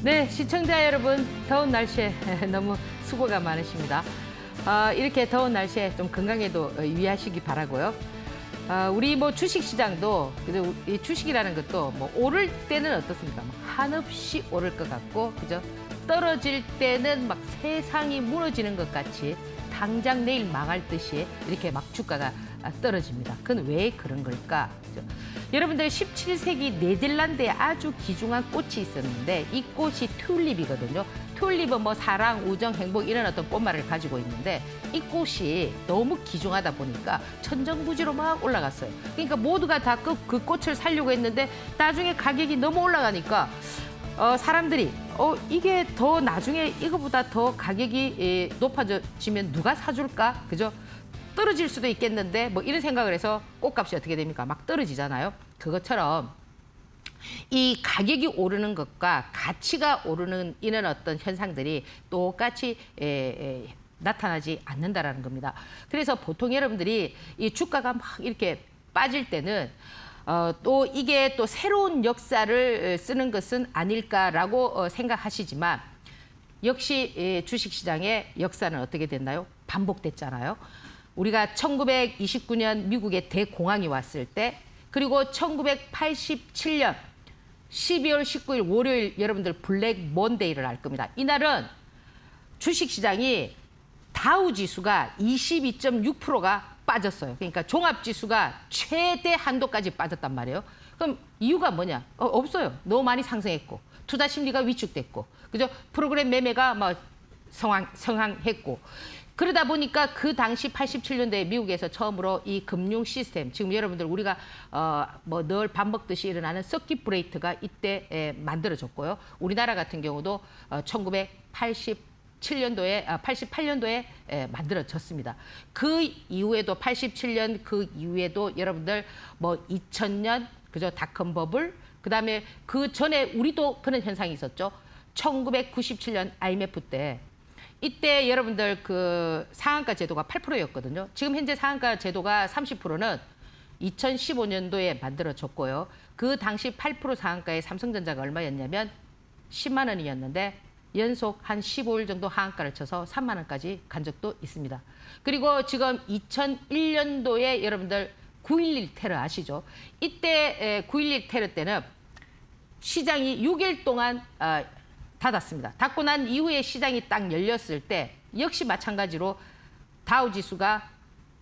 네, 시청자 여러분, 더운 날씨에 너무 수고가 많으십니다. 이렇게 더운 날씨에 좀 건강에도 유의하시기 바라고요. 우리 뭐 주식시장도 그죠? 이 주식이라는 것도 뭐 오를 때는 어떻습니까? 막 한없이 오를 것 같고, 그죠? 떨어질 때는 막 세상이 무너지는 것 같이 당장 내일 망할 듯이 이렇게 막 주가가 떨어집니다. 그건 왜 그런 걸까? 그죠? 여러분들 17세기 네덜란드에 아주 귀중한 꽃이 있었는데 이 꽃이 튤립이거든요. 튤립은 뭐 사랑, 우정, 행복 이런 어떤 꽃말을 가지고 있는데 이 꽃이 너무 귀중하다 보니까 천정부지로 막 올라갔어요. 그러니까 모두가 다 그 꽃을 사려고 했는데 나중에 가격이 너무 올라가니까 사람들이 이게 더 나중에 이거보다 더 가격이 높아지면 누가 사줄까? 그죠? 떨어질 수도 있겠는데 뭐 이런 생각을 해서 꽃값이 어떻게 됩니까? 막 떨어지잖아요. 그것처럼 이 가격이 오르는 것과 가치가 오르는 이런 어떤 현상들이 똑같이 나타나지 않는다라는 겁니다. 그래서 보통 여러분들이 이 주가가 막 이렇게 빠질 때는 또 이게 또 새로운 역사를 쓰는 것은 아닐까라고 생각하시지만 역시 주식시장의 역사는 어떻게 됐나요? 반복됐잖아요. 우리가 1929년 미국에 대공황이 왔을 때 그리고 1987년 12월 19일 월요일 여러분들 블랙 먼데이를 알 겁니다. 이날은 주식시장이 다우지수가 22.6%가 빠졌어요. 그러니까 종합지수가 최대 한도까지 빠졌단 말이에요. 그럼 이유가 뭐냐? 없어요. 너무 많이 상승했고 투자 심리가 위축됐고 그죠? 프로그램 매매가 막 성황했고 그러다 보니까 그 당시 87년도에 미국에서 처음으로 이 금융 시스템, 지금 여러분들 우리가 뭐 늘 밥 먹듯이 일어나는 서킷 브레이크가 이때 만들어졌고요. 우리나라 같은 경우도 1987년도에 88년도에 만들어졌습니다. 그 이후에도 87년 그 이후에도 여러분들 뭐 2000년 그죠? 닷컴 버블 그다음에 그 전에 우리도 그런 현상이 있었죠. 1997년 IMF 때 이때 여러분들 그 상한가 제도가 8%였거든요. 지금 현재 상한가 제도가 30%는 2015년도에 만들어졌고요. 그 당시 8% 상한가의 삼성전자가 얼마였냐면 10만 원이었는데 연속 한 15일 정도 하한가를 쳐서 3만 원까지 간 적도 있습니다. 그리고 지금 2001년도에 여러분들 9.11 테러 아시죠? 이때 9.11 테러 때는 시장이 6일 동안 닫았습니다. 닫고 난 이후에 시장이 딱 열렸을 때 역시 마찬가지로 다우지수가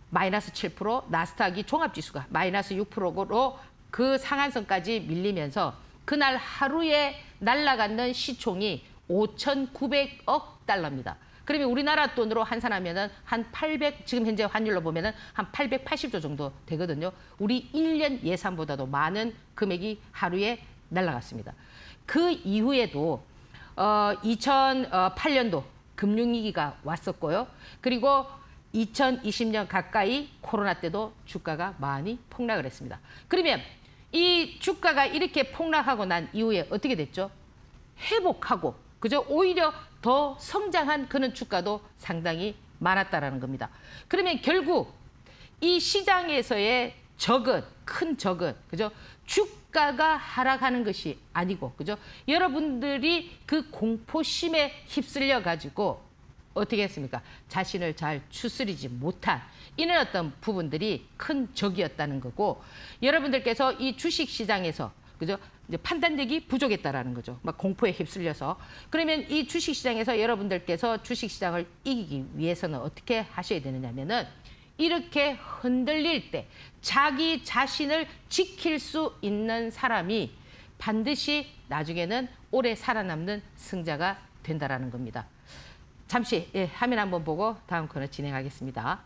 마이너스 7%, 나스닥이 종합지수가 마이너스 6%로 그 상한선까지 밀리면서 그날 하루에 날아가는 시총이 5,900억 달러입니다. 그러면 우리나라 돈으로 환산하면은 한 800, 지금 현재 환율로 보면은 한 880조 정도 되거든요. 우리 1년 예산보다도 많은 금액이 하루에 날아갔습니다. 그 이후에도 2008년도 금융위기가 왔었고요. 그리고 2020년 가까이 코로나 때도 주가가 많이 폭락을 했습니다. 그러면 이 주가가 이렇게 폭락하고 난 이후에 어떻게 됐죠? 회복하고 그죠? 오히려 더 성장한 그런 주가도 상당히 많았다라는 겁니다. 그러면 결국 이 시장에서의 적은 큰 적은 그죠? 주가가 하락하는 것이 아니고 그죠? 여러분들이 그 공포심에 휩쓸려 가지고 어떻게 했습니까? 자신을 잘 추스리지 못한 이런 어떤 부분들이 큰 적이었다는 거고 여러분들께서 이 주식 시장에서 그죠? 이제 판단력이 부족했다라는 거죠. 막 공포에 휩쓸려서. 그러면 이 주식 시장에서 여러분들께서 주식 시장을 이기기 위해서는 어떻게 하셔야 되느냐면은 이렇게 흔들릴 때 자기 자신을 지킬 수 있는 사람이 반드시 나중에는 오래 살아남는 승자가 된다라는 겁니다. 잠시 화면 한번 보고 다음 코너 진행하겠습니다.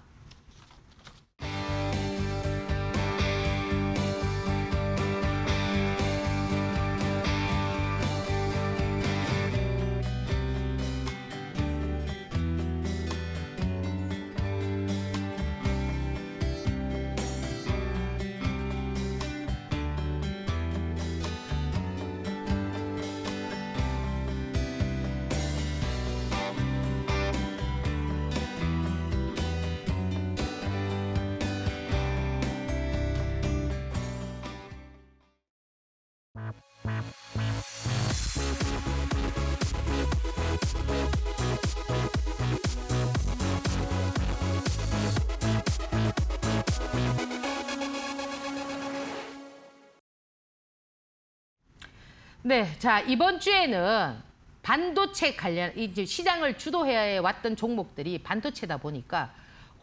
네, 자 이번 주에는 반도체 관련 이제 시장을 주도해 왔던 종목들이 반도체다 보니까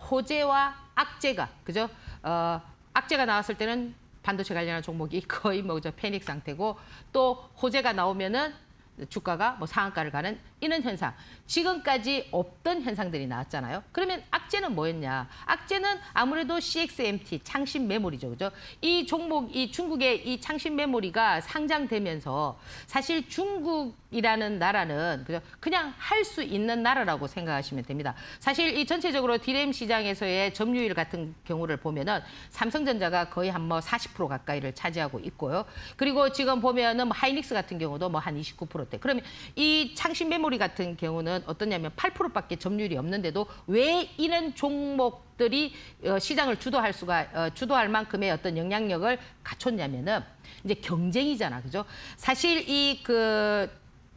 호재와 악재가 그죠? 악재가 나왔을 때는 반도체 관련한 종목이 거의 뭐저 패닉 상태고 또 호재가 나오면은 주가가 뭐 상한가를 가는 이런 현상. 지금까지 없던 현상들이 나왔잖아요. 그러면 악재는 뭐였냐? 악재는 아무래도 CXMT 창신 메모리죠. 그죠? 이 종목, 이 중국의 이 창신 메모리가 상장되면서 사실 중국이라는 나라는 그죠? 그냥 할 수 있는 나라라고 생각하시면 됩니다. 사실 이 전체적으로 디램 시장에서의 점유율 같은 경우를 보면은 삼성전자가 거의 한 뭐 40% 가까이를 차지하고 있고요. 그리고 지금 보면은 뭐 하이닉스 같은 경우도 뭐 한 29%대. 그러면 이 창신 메모리 같은 경우는 어떠냐면 8%밖에 점유율이 없는데도 왜 이런 종목들이 시장을 주도할 만큼의 어떤 영향력을 갖췄냐면은 이제 경쟁이잖아, 그죠? 사실 이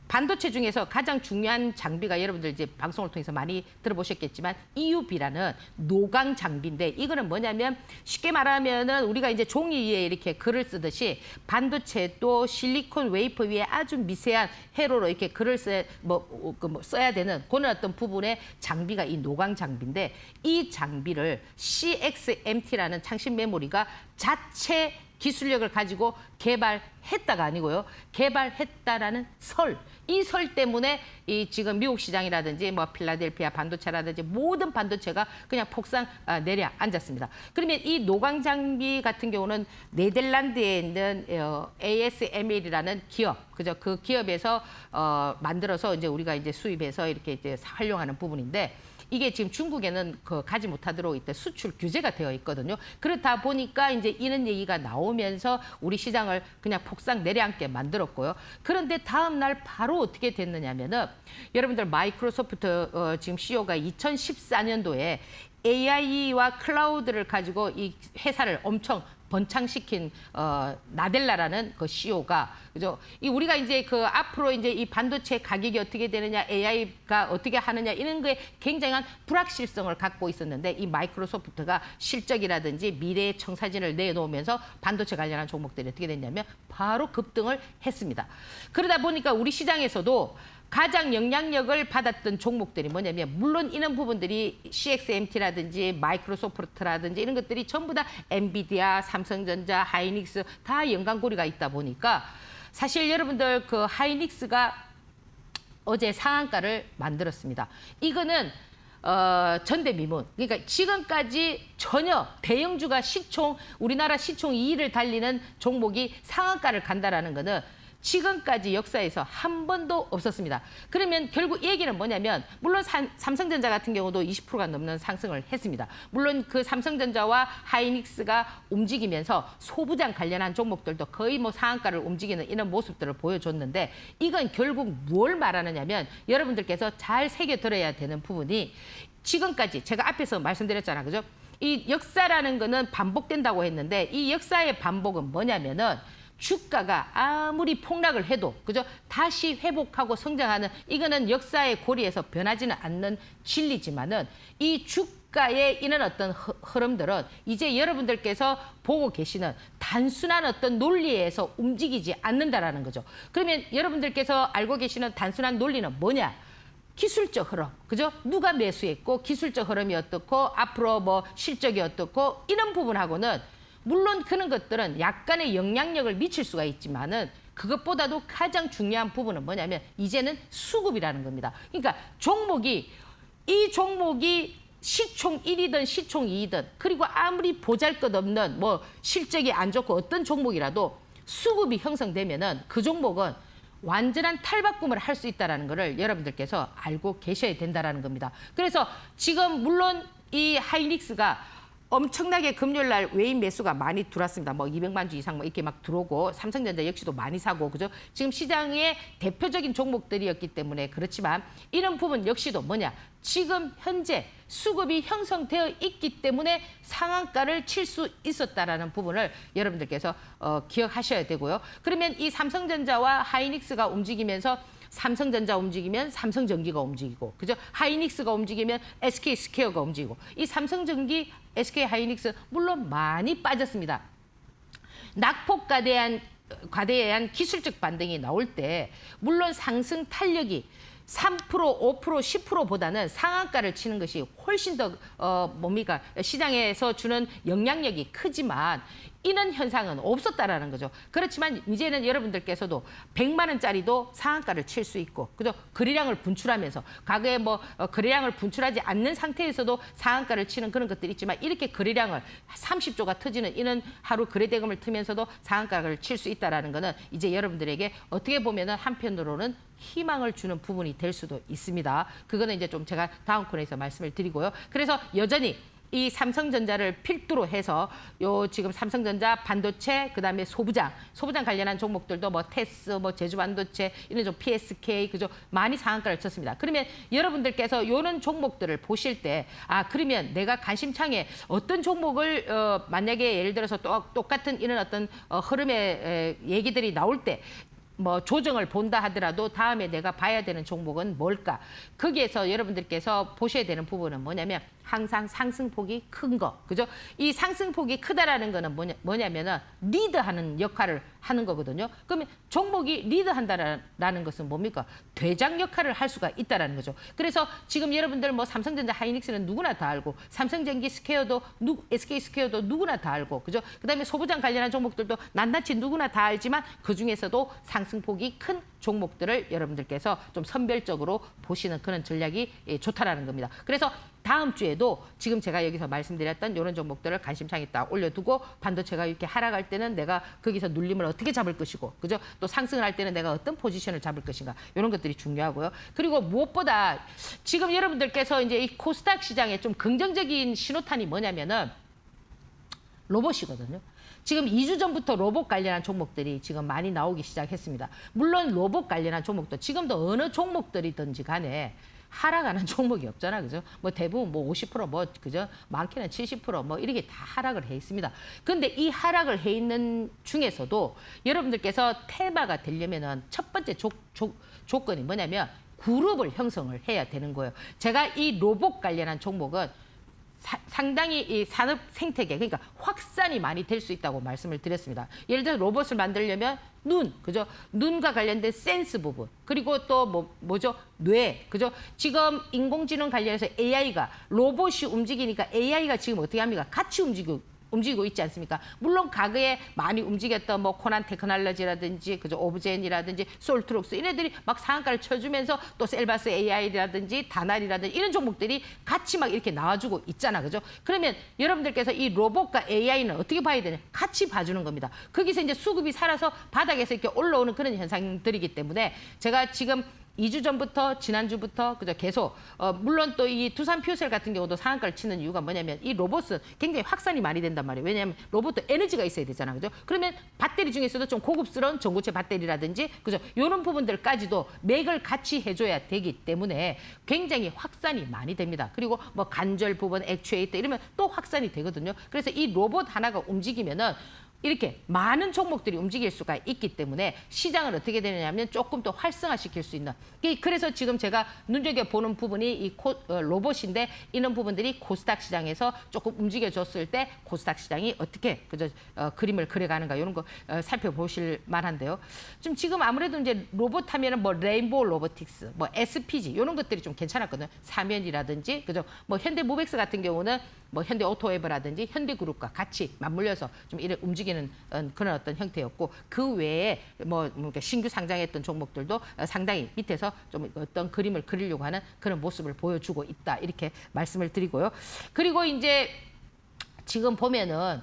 반도체 중에서 가장 중요한 장비가 여러분들 이제 방송을 통해서 많이 들어보셨겠지만 EUV라는 노광 장비인데 이거는 뭐냐면 쉽게 말하면은 우리가 이제 종이 위에 이렇게 글을 쓰듯이 반도체도 실리콘 웨이퍼 위에 아주 미세한 회로로 이렇게 글을 써야 되는 그런 어떤 부분의 장비가 이 노광 장비인데 이 장비를 CXMT라는 창신 메모리가 자체 기술력을 가지고 개발했다가 아니고요. 개발했다라는 설. 이 설 때문에 이 지금 미국 시장이라든지 뭐 필라델피아 반도체라든지 모든 반도체가 그냥 폭삭 내려앉았습니다. 그러면 이 노광 장비 같은 경우는 네덜란드에 있는 ASML이라는 기업, 그죠? 그 기업에서 만들어서 이제 우리가 이제 수입해서 이렇게 이제 활용하는 부분인데 이게 지금 중국에는 가지 못하도록 이때 수출 규제가 되어 있거든요. 그렇다 보니까 이제 이런 얘기가 나오면서 우리 시장을 그냥 폭삭 내려앉게 만들었고요. 그런데 다음 날 바로 어떻게 됐느냐면은 여러분들 마이크로소프트 지금 CEO가 2014년도에 AI와 클라우드를 가지고 이 회사를 엄청 번창시킨 나델라라는 그 CEO가 그죠? 우리가 이제 앞으로 이제 이 반도체 가격이 어떻게 되느냐, AI가 어떻게 하느냐 이런 거에 굉장한 불확실성을 갖고 있었는데 이 마이크로소프트가 실적이라든지 미래의 청사진을 내놓으면서 반도체 관련한 종목들이 어떻게 됐냐면 바로 급등을 했습니다. 그러다 보니까 우리 시장에서도 가장 영향력을 받았던 종목들이 뭐냐면 물론 이런 부분들이 CXMT라든지 마이크로소프트라든지 이런 것들이 전부 다 엔비디아, 삼성전자, 하이닉스 다 연관고리가 있다 보니까 사실 여러분들 하이닉스가 어제 상한가를 만들었습니다. 이거는 전대미문. 그러니까 지금까지 전혀 대형주가 우리나라 시총 2위를 달리는 종목이 상한가를 간다라는 거는 지금까지 역사에서 한 번도 없었습니다. 그러면 결국 얘기는 뭐냐면 물론 삼성전자 같은 경우도 20%가 넘는 상승을 했습니다. 물론 삼성전자와 하이닉스가 움직이면서 소부장 관련한 종목들도 거의 뭐 상한가를 움직이는 이런 모습들을 보여줬는데 이건 결국 뭘 말하느냐면 여러분들께서 잘 새겨들어야 되는 부분이 지금까지 제가 앞에서 말씀드렸잖아요. 그죠? 이 역사라는 거는 반복된다고 했는데 이 역사의 반복은 뭐냐면은 주가가 아무리 폭락을 해도 그죠? 다시 회복하고 성장하는 이거는 역사의 고리에서 변하지는 않는 진리지만은 이 주가의 이런 어떤 흐름들은 이제 여러분들께서 보고 계시는 단순한 어떤 논리에서 움직이지 않는다라는 거죠. 그러면 여러분들께서 알고 계시는 단순한 논리는 뭐냐? 기술적 흐름, 그죠? 누가 매수했고 기술적 흐름이 어떻고 앞으로 뭐 실적이 어떻고 이런 부분하고는 물론 그런 것들은 약간의 영향력을 미칠 수가 있지만은 그것보다도 가장 중요한 부분은 뭐냐면 이제는 수급이라는 겁니다. 그러니까 이 종목이 시총 1이든 시총 2이든 그리고 아무리 보잘것없는 뭐 실적이 안 좋고 어떤 종목이라도 수급이 형성되면은 그 종목은 완전한 탈바꿈을 할 수 있다는 것을 여러분들께서 알고 계셔야 된다는 겁니다. 그래서 지금 물론 이 하이닉스가 엄청나게 금요일 날 외인 매수가 많이 들어왔습니다. 뭐 200만 주 이상 뭐 이렇게 막 들어오고 삼성전자 역시도 많이 사고 그죠? 지금 시장의 대표적인 종목들이었기 때문에 그렇지만 이런 부분 역시도 뭐냐? 지금 현재 수급이 형성되어 있기 때문에 상한가를 칠 수 있었다라는 부분을 여러분들께서 기억하셔야 되고요. 그러면 이 삼성전자와 하이닉스가 움직이면서 삼성전자 움직이면 삼성전기가 움직이고, 그죠? 하이닉스가 움직이면 SK스퀘어가 움직이고, 이 삼성전기, SK 하이닉스 물론 많이 빠졌습니다. 낙폭과대한 과대한 기술적 반등이 나올 때 물론 상승 탄력이 3%, 5%, 10%보다는 상한가를 치는 것이 훨씬 더 뭡니까 시장에서 주는 영향력이 크지만 이런 현상은 없었다라는 거죠. 그렇지만 이제는 여러분들께서도 100만 원짜리도 상한가를 칠 수 있고, 그죠? 거래량을 분출하면서 과거에 뭐 거래량을 분출하지 않는 상태에서도 상한가를 치는 그런 것들이 있지만 이렇게 거래량을 30조가 터지는 이런 하루 거래대금을 트면서도 상한가를 칠 수 있다라는 거는 이제 여러분들에게 어떻게 보면은 한편으로는 희망을 주는 부분이 될 수도 있습니다. 그거는 이제 좀 제가 다음 코너에서 말씀을 드리고요. 그래서 여전히 이 삼성전자를 필두로 해서 요 지금 삼성전자 반도체 그다음에 소부장 관련한 종목들도 뭐 테스 뭐 제주반도체 이런 좀 PSK 그죠 많이 상한가를 쳤습니다. 그러면 여러분들께서 요런 종목들을 보실 때 그러면 내가 관심창에 어떤 종목을 만약에 예를 들어서 똑같은 이런 어떤 흐름의 얘기들이 나올 때 뭐 조정을 본다 하더라도 다음에 내가 봐야 되는 종목은 뭘까? 거기에서 여러분들께서 보셔야 되는 부분은 뭐냐면 항상 상승폭이 큰 거, 그죠? 이 상승폭이 크다라는 거는 뭐냐면은 리드하는 역할을 하는 거거든요. 그러면 종목이 리드한다라는 것은 뭡니까? 대장 역할을 할 수가 있다라는 거죠. 그래서 지금 여러분들 뭐 삼성전자 하이닉스는 누구나 다 알고, 삼성전기 스퀘어도 SK 스퀘어도 누구나 다 알고, 그죠? 그다음에 소부장 관련한 종목들도 낱낱이 누구나 다 알지만 그 중에서도 상승폭이 큰 종목들을 여러분들께서 좀 선별적으로 보시는 그런 전략이 좋다라는 겁니다. 그래서 다음 주에도 지금 제가 여기서 말씀드렸던 이런 종목들을 관심창에 딱 올려두고 반도체가 이렇게 하락할 때는 내가 거기서 눌림을 어떻게 잡을 것이고, 그죠? 또 상승을 할 때는 내가 어떤 포지션을 잡을 것인가 이런 것들이 중요하고요. 그리고 무엇보다 지금 여러분들께서 이제 이 코스닥 시장에 좀 긍정적인 신호탄이 뭐냐면은 로봇이거든요. 지금 2주 전부터 로봇 관련한 종목들이 지금 많이 나오기 시작했습니다. 물론 로봇 관련한 종목도 지금도 어느 종목들이든지 간에 하락하는 종목이 없잖아, 그죠? 뭐 대부분 뭐 50%, 그죠? 많게는 70%, 이렇게 다 하락을 해 있습니다. 근데 이 하락을 해 있는 중에서도 여러분들께서 테마가 되려면은 첫 번째 조건이 뭐냐면 그룹을 형성을 해야 되는 거예요. 제가 이 로봇 관련한 종목은 상당히 이 산업 생태계, 그러니까 확산이 많이 될 수 있다고 말씀을 드렸습니다. 예를 들어 로봇을 만들려면 그죠? 눈과 관련된 센스 부분, 그리고 또 뭐죠? 뇌, 그죠? 지금 인공지능 관련해서 AI가 로봇이 움직이니까 AI가 지금 어떻게 합니까? 같이 움직이고 있지 않습니까? 물론 과거에 많이 움직였던 뭐 코난 테크놀로지라든지 그죠 오브젠이라든지 솔트록스 이네들이 막 상한가를 쳐주면서 또 셀바스 AI라든지 다날이라든지 이런 종목들이 같이 막 이렇게 나와주고 있잖아, 그죠? 그러면 여러분들께서 이 로봇과 AI는 어떻게 봐야 되냐? 같이 봐주는 겁니다. 거기서 이제 수급이 살아서 바닥에서 이렇게 올라오는 그런 현상들이기 때문에 제가 지금 2주 전부터 지난주부터 그죠 계속 물론 또 이 두산 퓨셀 같은 경우도 상한가를 치는 이유가 뭐냐면 이 로봇은 굉장히 확산이 많이 된단 말이에요. 왜냐하면 로봇도 에너지가 있어야 되잖아, 그죠? 그러면 배터리 중에서도 좀 고급스러운 전고체 배터리라든지 그죠 이런 부분들까지도 맥을 같이 해줘야 되기 때문에 굉장히 확산이 많이 됩니다. 그리고 뭐 관절 부분, 액추에이터 이러면 또 확산이 되거든요. 그래서 이 로봇 하나가 움직이면은 이렇게 많은 종목들이 움직일 수가 있기 때문에 시장을 어떻게 되느냐면 조금 더 활성화시킬 수 있는. 그래서 지금 제가 눈여겨보는 부분이 이 로봇인데 이런 부분들이 코스닥 시장에서 조금 움직여줬을 때 코스닥 시장이 어떻게 그림을 그려가는가 이런 거 살펴보실 만한데요. 좀 지금 아무래도 이제 로봇 하면은 뭐 레인보우 로보틱스, 뭐 SPG 이런 것들이 좀 괜찮았거든요. 사면이라든지 그죠. 뭐 현대모백스 같은 경우는 뭐 현대오토웨브라든지 현대그룹과 같이 맞물려서 좀 이렇게 움직이는 그런 어떤 형태였고 그 외에 뭐 신규 상장했던 종목들도 상당히 밑에서 좀 어떤 그림을 그리려고 하는 그런 모습을 보여주고 있다 이렇게 말씀을 드리고요. 그리고 이제 지금 보면은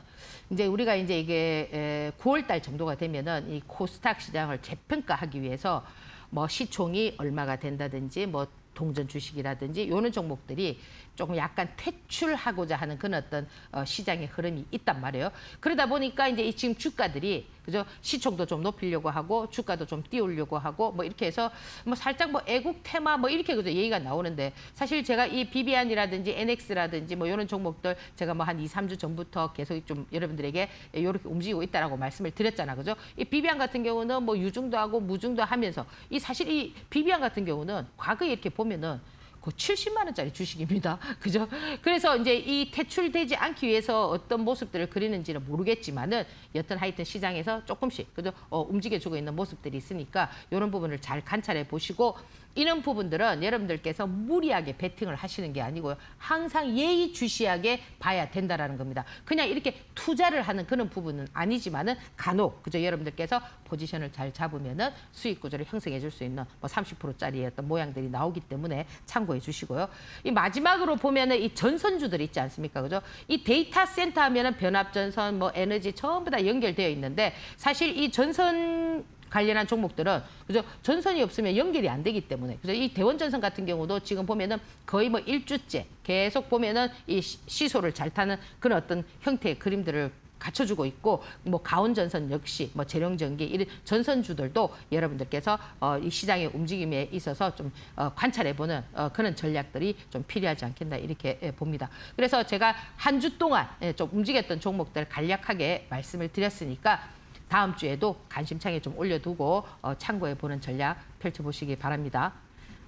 이제 우리가 이제 이게 9월달 정도가 되면은 이 코스닥 시장을 재평가하기 위해서 뭐 시총이 얼마가 된다든지 뭐 동전 주식이라든지 이런 종목들이 조금 약간 퇴출하고자 하는 그런 어떤 시장의 흐름이 있단 말이에요. 그러다 보니까 이제 이 지금 주가들이 그죠 시총도 좀 높이려고 하고 주가도 좀 띄우려고 하고 뭐 이렇게 해서 뭐 살짝 뭐 애국 테마 뭐 이렇게 그죠 얘기가 나오는데 사실 제가 이 비비안이라든지 NX라든지 뭐 이런 종목들 제가 뭐 한 2, 3주 전부터 계속 좀 여러분들에게 이렇게 움직이고 있다라고 말씀을 드렸잖아, 그죠? 이 비비안 같은 경우는 뭐 유증도 하고 무증도 하면서 이 사실 이 비비안 같은 경우는 과거에 이렇게 보면은 그 70만 원짜리 주식입니다. 그죠? 그래서 이제 이 퇴출되지 않기 위해서 어떤 모습들을 그리는지는 모르겠지만은 여튼 하여튼 시장에서 조금씩 그죠? 움직여주고 있는 모습들이 있으니까 이런 부분을 잘 관찰해 보시고 이런 부분들은 여러분들께서 무리하게 베팅을 하시는 게 아니고요. 항상 예의주시하게 봐야 된다라는 겁니다. 그냥 이렇게 투자를 하는 그런 부분은 아니지만은 간혹 그죠? 여러분들께서 포지션을 잘 잡으면은 수익 구조를 형성해 줄 수 있는 뭐 30%짜리의 어떤 모양들이 나오기 때문에 참고해 주시고요. 이 마지막으로 보면은 이 전선주들 있지 않습니까? 그죠? 이 데이터 센터 하면은 변압전선, 뭐 에너지 전부 다 연결되어 있는데 사실 이 전선 관련한 종목들은 그죠? 전선이 없으면 연결이 안 되기 때문에 그죠? 이 대원전선 같은 경우도 지금 보면은 거의 뭐 1주째 계속 보면은 이 시소를 잘 타는 그런 어떤 형태의 그림들을 갖춰주고 있고 뭐 가온전선 역시 뭐 재룡전기 이런 전선주들도 여러분들께서 이 시장의 움직임에 있어서 좀 관찰해보는 그런 전략들이 좀 필요하지 않겠나 이렇게 봅니다. 그래서 제가 한 주 동안 좀 움직였던 종목들 간략하게 말씀을 드렸으니까 다음 주에도 관심창에 좀 올려두고 참고해보는 전략 펼쳐보시기 바랍니다.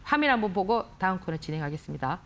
화면 한번 보고 다음 코너 진행하겠습니다.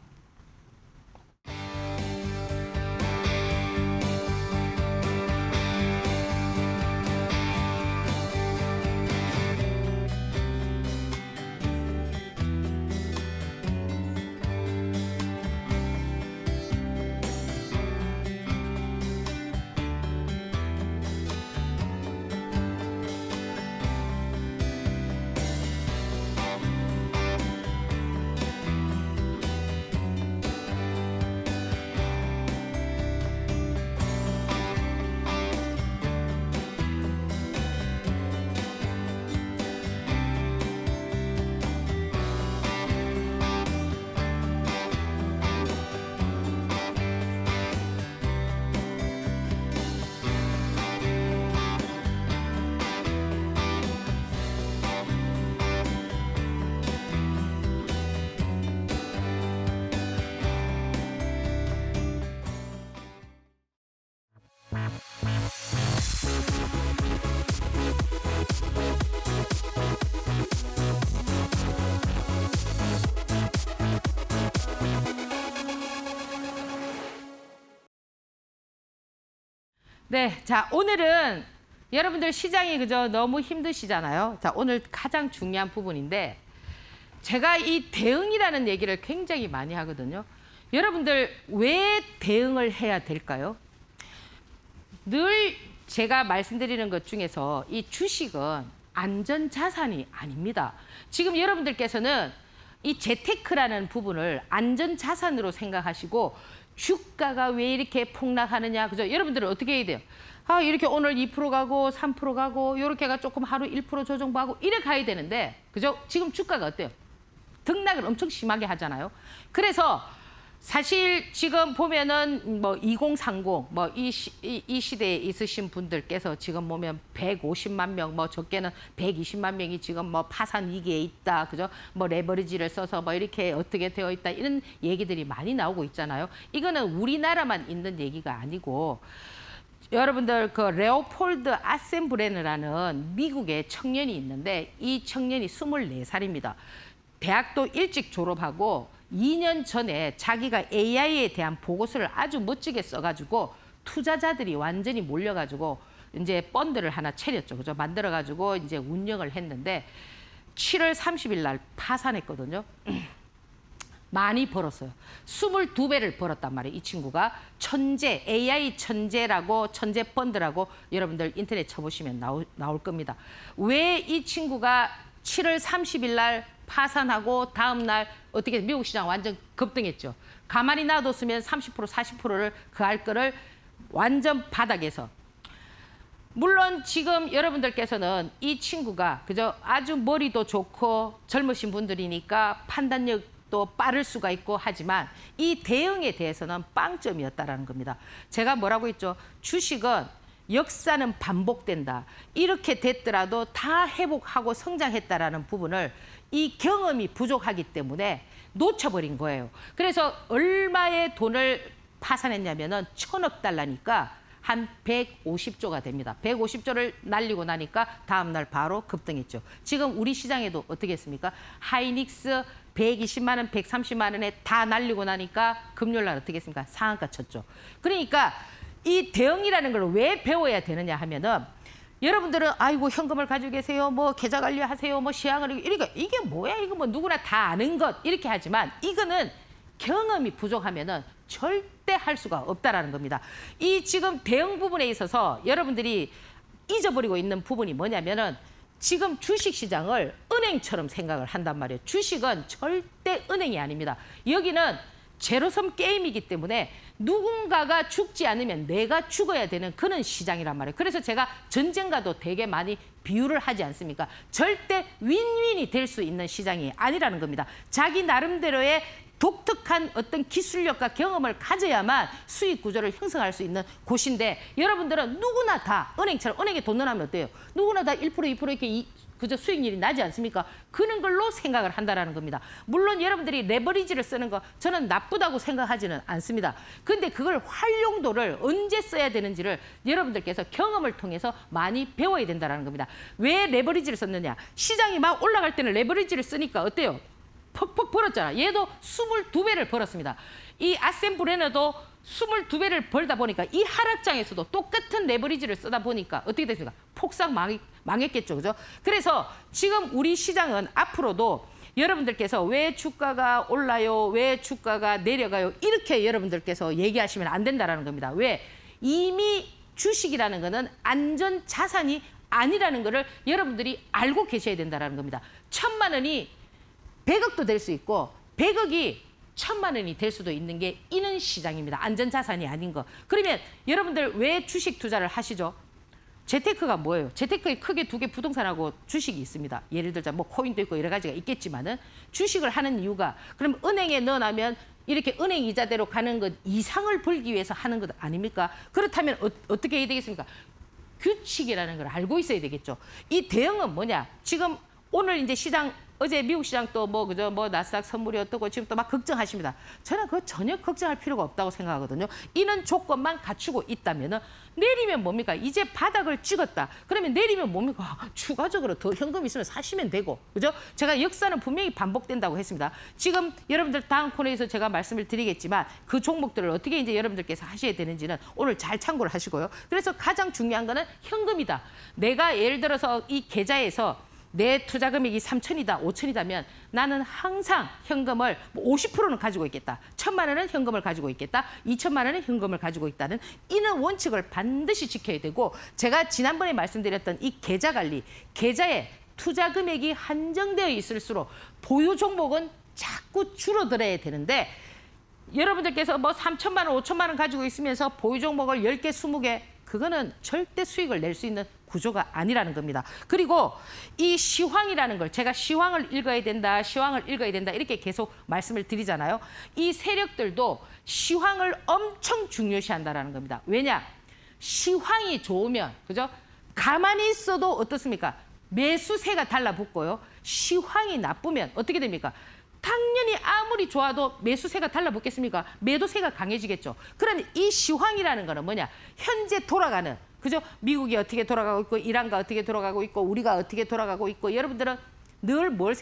네, 자 오늘은 여러분들 시장이 그저 너무 힘드시잖아요. 자 오늘 가장 중요한 부분인데 제가 이 대응이라는 얘기를 굉장히 많이 하거든요. 여러분들 왜 대응을 해야 될까요? 늘 제가 말씀드리는 것 중에서 이 주식은 안전자산이 아닙니다. 지금 여러분들께서는 이 재테크라는 부분을 안전자산으로 생각하시고 주가가 왜 이렇게 폭락하느냐. 그죠? 여러분들은 어떻게 해야 돼요? 아, 이렇게 오늘 2% 가고 3% 가고 이렇게가 조금 하루 1% 조정하고 이래 가야 되는데 그죠? 지금 주가가 어때요? 등락을 엄청 심하게 하잖아요. 그래서 사실 지금 보면은 뭐 2030 뭐 이 시대에 있으신 분들께서 지금 보면 150만 명, 뭐 적게는 120만 명이 지금 뭐 파산 위기에 있다, 그죠? 뭐 레버리지를 써서 뭐 이렇게 어떻게 되어 있다 이런 얘기들이 많이 나오고 있잖아요. 이거는 우리나라만 있는 얘기가 아니고 여러분들 그 레오폴드 아셈브레느라는 미국의 청년이 있는데 이 청년이 24살입니다. 대학도 일찍 졸업하고 2년 전에 자기가 AI에 대한 보고서를 아주 멋지게 써가지고 투자자들이 완전히 몰려가지고 이제 펀드를 하나 차렸죠. 그죠? 만들어가지고 이제 운영을 했는데 7월 30일 날 파산했거든요. 많이 벌었어요. 22배를 벌었단 말이에요. 이 친구가 천재, AI 천재라고 천재 펀드라고 여러분들 인터넷 쳐보시면 나올 겁니다. 왜 이 친구가 7월 30일 날 파산하고 다음 날 어떻게 미국 시장 완전 급등했죠. 가만히 놔뒀으면 30% 40%를 그 할 거를 완전 바닥에서. 물론 지금 여러분들께서는 이 친구가 그저 아주 머리도 좋고 젊으신 분들이니까 판단력도 빠를 수가 있고 하지만 이 대응에 대해서는 빵점이었다라는 겁니다. 제가 뭐라고 했죠? 주식은 역사는 반복된다. 이렇게 됐더라도 다 회복하고 성장했다라는 부분을 이 경험이 부족하기 때문에 놓쳐버린 거예요. 그래서 얼마의 돈을 파산했냐면은 1,000억 달러니까 한 150조가 됩니다. 150조를 날리고 나니까 다음 날 바로 급등했죠. 지금 우리 시장에도 어떻게 했습니까? 하이닉스 120만 원, 130만 원에 다 날리고 나니까 금요일 날 어떻게 했습니까? 상한가 쳤죠. 그러니까 이 대응이라는 걸 왜 배워야 되느냐 하면은 여러분들은 아이고 현금을 가지고 계세요, 뭐 계좌 관리하세요, 뭐 시황을 이러니까 이게 뭐야, 이거 뭐 누구나 다 아는 것 이렇게 하지만 이거는 경험이 부족하면은 절대 할 수가 없다라는 겁니다. 이 지금 대응 부분에 있어서 여러분들이 잊어버리고 있는 부분이 뭐냐면은 지금 주식시장을 은행처럼 생각을 한단 말이에요. 주식은 절대 은행이 아닙니다. 여기는 제로섬 게임이기 때문에 누군가가 죽지 않으면 내가 죽어야 되는 그런 시장이란 말이에요. 그래서 제가 전쟁과도 되게 많이 비유를 하지 않습니까? 절대 윈윈이 될 수 있는 시장이 아니라는 겁니다. 자기 나름대로의 독특한 어떤 기술력과 경험을 가져야만 수익 구조를 형성할 수 있는 곳인데 여러분들은 누구나 다 은행처럼 은행에 돈 넣으면 어때요? 누구나 다 1% 2% 이렇게 그저 수익률이 나지 않습니까? 그런 걸로 생각을 한다라는 겁니다. 물론 여러분들이 레버리지를 쓰는 거 저는 나쁘다고 생각하지는 않습니다. 근데 그걸 활용도를 언제 써야 되는지를 여러분들께서 경험을 통해서 많이 배워야 된다는 겁니다. 왜 레버리지를 썼느냐? 시장이 막 올라갈 때는 레버리지를 쓰니까 어때요? 퍽퍽 벌었잖아. 얘도 22배를 벌었습니다. 이 아셈브레너도 22배를 벌다 보니까 이 하락장에서도 똑같은 레버리지를 쓰다 보니까 어떻게 됐습니까? 폭삭 망했겠죠. 그죠? 그래서 지금 우리 시장은 앞으로도 여러분들께서 왜 주가가 올라요? 왜 주가가 내려가요? 이렇게 여러분들께서 얘기하시면 안 된다는 겁니다. 왜? 이미 주식이라는 거는 안전 자산이 아니라는 거를 여러분들이 알고 계셔야 된다는 겁니다. 1,000만 원이 100억도 될 수 있고 100억이 1,000만 원이 될 수도 있는 게 이는 시장입니다. 안전자산이 아닌 거. 그러면 여러분들 왜 주식 투자를 하시죠? 재테크가 뭐예요? 재테크에 크게 두 개 부동산하고 주식이 있습니다. 예를 들자 뭐 코인도 있고 여러 가지가 있겠지만은 주식을 하는 이유가 그럼 은행에 넣어놓으면 이렇게 은행 이자대로 가는 것 이상을 벌기 위해서 하는 것 아닙니까? 그렇다면 어떻게 해야 되겠습니까? 규칙이라는 걸 알고 있어야 되겠죠. 이 대응은 뭐냐? 지금 오늘 이제 시장 어제 미국 시장 또 뭐 그저 뭐 나스닥 선물이 어떻고 지금 또 막 걱정하십니다. 저는 그거 전혀 걱정할 필요가 없다고 생각하거든요. 이런 조건만 갖추고 있다면은 내리면 뭡니까? 이제 바닥을 찍었다. 그러면 내리면 뭡니까? 추가적으로 더 현금 있으면 사시면 되고, 그죠? 제가 역사는 분명히 반복된다고 했습니다. 지금 여러분들 다음 코너에서 제가 말씀을 드리겠지만 그 종목들을 어떻게 이제 여러분들께서 하셔야 되는지는 오늘 잘 참고를 하시고요. 그래서 가장 중요한 거는 현금이다. 내가 예를 들어서 이 계좌에서 내 투자 금액이 3천이다, 5천이다면 나는 항상 현금을 50%는 가지고 있겠다. 1,000만 원은 현금을 가지고 있겠다. 2천만 원은 현금을 가지고 있다는 이는 원칙을 반드시 지켜야 되고 제가 지난번에 말씀드렸던 이 계좌 관리, 계좌에 투자 금액이 한정되어 있을수록 보유 종목은 자꾸 줄어들어야 되는데 여러분들께서 뭐 3천만 원, 5천만 원 가지고 있으면서 보유 종목을 10개, 20개 그거는 절대 수익을 낼 수 있는 구조가 아니라는 겁니다. 그리고 이 시황이라는 걸 제가 시황을 읽어야 된다, 시황을 읽어야 된다 이렇게 계속 말씀을 드리잖아요. 이 세력들도 시황을 엄청 중요시한다는 겁니다. 왜냐? 시황이 좋으면 그죠? 가만히 있어도 어떻습니까? 매수세가 달라붙고요. 시황이 나쁘면 어떻게 됩니까? 당연히 아무리 좋아도 매수세가 달라붙겠습니까? 매도세가 강해지겠죠. 그러면 이 시황이라는 거는 뭐냐? 현재 돌아가는 그죠? 미국이 어떻게 돌아가고 있고 이란과 어떻게 돌아가고 있고 우리가 어떻게 돌아가고 있고 여러분들은 늘 뭘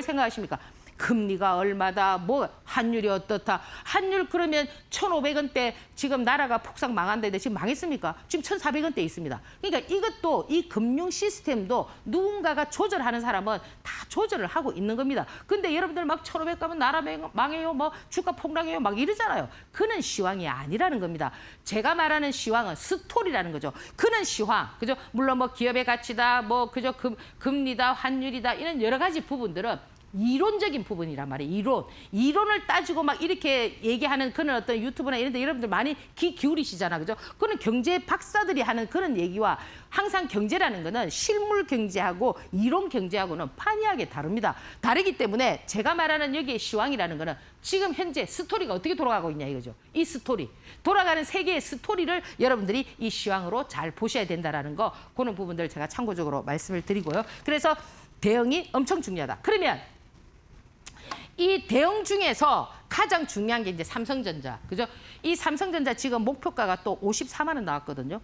생각하십니까? 금리가 얼마다, 뭐 환율이 어떻다. 환율 그러면 1,500원대 지금 나라가 폭삭 망한다는데 지금 망했습니까? 지금 1,400원대 있습니다. 그러니까 이것도 이 금융 시스템도 누군가가 조절하는 사람은 다 조절을 하고 있는 겁니다. 근데 여러분들 막 1,500 가면 나라 망해요, 뭐 주가 폭락해요, 막 이러잖아요. 그는 시황이 아니라는 겁니다. 제가 말하는 시황은 스토리라는 거죠. 그는 시황, 그죠? 물론 뭐 기업의 가치다, 뭐 그죠? 금리다, 환율이다 이런 여러 가지 부분들은 이론적인 부분이란 말이에요. 이론을 따지고 막 이렇게 얘기하는 그런 어떤 유튜브나 이런 데 여러분들 많이 귀 기울이시잖아. 그죠? 그런 경제 박사들이 하는 그런 얘기와 항상 경제라는 거는 실물 경제하고 이론 경제하고는 판이하게 다릅니다. 다르기 때문에 제가 말하는 여기에 시황이라는 거는 지금 현재 스토리가 어떻게 돌아가고 있냐 이거죠. 이 스토리. 돌아가는 세계의 스토리를 여러분들이 이 시황으로 잘 보셔야 된다라는 거 그런 부분들 제가 참고적으로 말씀을 드리고요. 그래서 대응이 엄청 중요하다. 그러면 이 대응 중에서 가장 중요한 게 이제 삼성전자, 그죠? 이 삼성전자 지금 목표가가 또 54만 원 나왔거든요.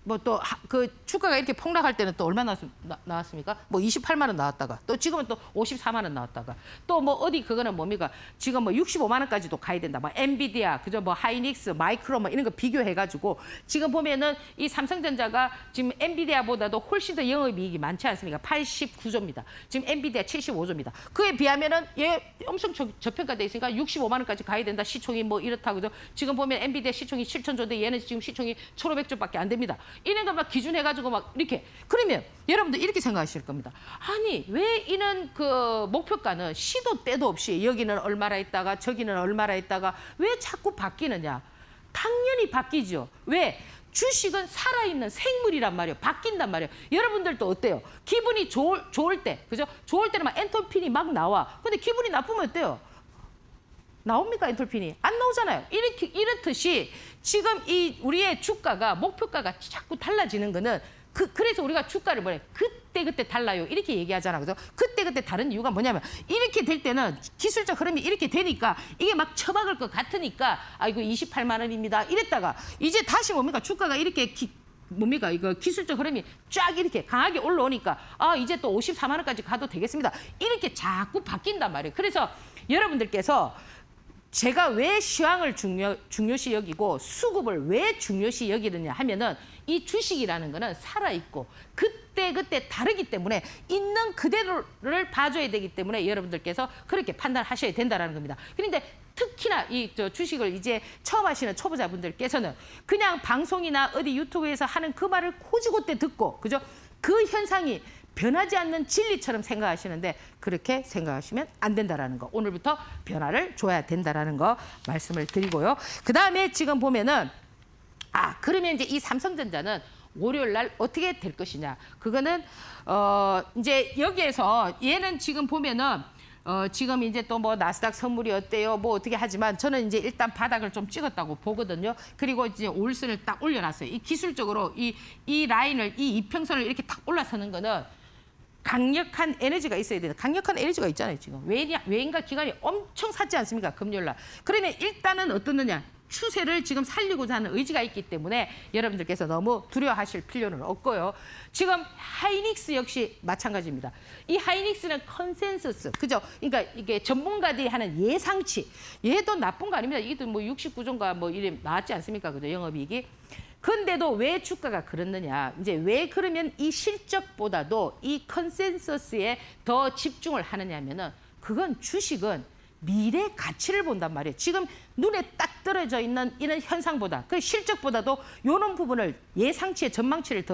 뭐 또 그 주가가 이렇게 폭락할 때는 또 얼마 나왔습니까? 뭐 28만 원 나왔다가 또 지금은 또 54만 원 나왔다가 또 뭐 어디 그거는 뭡니까? 지금 뭐 65만 원까지도 가야 된다. 뭐 엔비디아, 그죠? 뭐 하이닉스, 마이크로 뭐 이런 거 비교해가지고 지금 보면은 이 삼성전자가 지금 엔비디아보다도 훨씬 더 영업이익이 많지 않습니까? 89조입니다. 지금 엔비디아 75조입니다. 그에 비하면은 얘 엄청 저평가돼 있으니까 65만 원까지 가야 된다. 시총이 뭐 이렇다, 그죠? 지금 보면 엔비디아 시총이 7천조인데 얘는 지금 시총이 1,500조밖에 안 됩니다. 이런 거 막 기준해가지고 막 이렇게. 그러면 여러분들 이렇게 생각하실 겁니다. 아니, 왜 이런 그 목표가는 시도 때도 없이 여기는 얼마나 있다가 저기는 얼마나 있다가 왜 자꾸 바뀌느냐? 당연히 바뀌죠. 왜? 주식은 살아있는 생물이란 말이에요. 바뀐단 말이에요. 여러분들도 어때요? 기분이 좋을 때, 그죠? 좋을 때는 막 엔돌핀이 막 나와. 근데 기분이 나쁘면 어때요? 나옵니까, 엔돌핀이? 안 나오잖아요. 이렇듯이 지금 이 우리의 주가가, 목표가가 자꾸 달라지는 거는 그래서 우리가 주가를 뭐래? 그때 달라요. 이렇게 얘기하잖아. 그죠? 그때 다른 이유가 뭐냐면 이렇게 될 때는 기술적 흐름이 이렇게 되니까 이게 막 처박을 것 같으니까 아이고 28만 원입니다. 이랬다가 이제 다시 뭡니까? 주가가 이렇게 뭡니까? 이거 기술적 흐름이 쫙 이렇게 강하게 올라오니까 아, 이제 또 54만 원까지 가도 되겠습니다. 이렇게 자꾸 바뀐단 말이에요. 그래서 여러분들께서 제가 왜 시황을 중요시 여기고 수급을 왜 중요시 여기느냐 하면은 이 주식이라는 거는 살아있고 그때 다르기 때문에 있는 그대로를 봐줘야 되기 때문에 여러분들께서 그렇게 판단하셔야 된다는 겁니다. 그런데 특히나 이 주식을 이제 처음 하시는 초보자분들께서는 그냥 방송이나 어디 유튜브에서 하는 그 말을 고지고대 듣고, 그죠? 그 현상이 변하지 않는 진리처럼 생각하시는데 그렇게 생각하시면 안 된다라는 거. 오늘부터 변화를 줘야 된다라는 거 말씀을 드리고요. 그다음에 지금 보면은 그러면 이제 이 삼성전자는 월요일 날 어떻게 될 것이냐. 그거는 이제 여기에서 얘는 지금 보면은 지금 이제 또 뭐 나스닥 선물이 어때요? 뭐 어떻게 하지만 저는 이제 일단 바닥을 좀 찍었다고 보거든요. 그리고 이제 올선을 딱 올려놨어요. 이 기술적으로 이 라인을 이 이평선을 이렇게 딱 올라서는 거는 강력한 에너지가 있어야 돼요. 강력한 에너지가 있잖아요, 지금. 외인과 기관이 엄청 샀지 않습니까? 금요일 날. 그러면 일단은 어떻느냐? 추세를 지금 살리고자 하는 의지가 있기 때문에 여러분들께서 너무 두려워하실 필요는 없고요. 지금 하이닉스 역시 마찬가지입니다. 이 하이닉스는 컨센서스, 그죠? 그러니까 이게 전문가들이 하는 예상치. 얘도 나쁜 거 아닙니다. 이게 뭐 69조인가 뭐 이래 나왔지 않습니까? 그죠? 영업이익이. 근데도 왜 주가가 그렇느냐? 이제 왜 그러면 이 실적보다도 이 컨센서스에 더 집중을 하느냐면은 그건 주식은 미래 가치를 본단 말이에요. 지금 눈에 딱 떨어져 있는 이런 현상보다 그 실적보다도 이런 부분을 예상치에 전망치를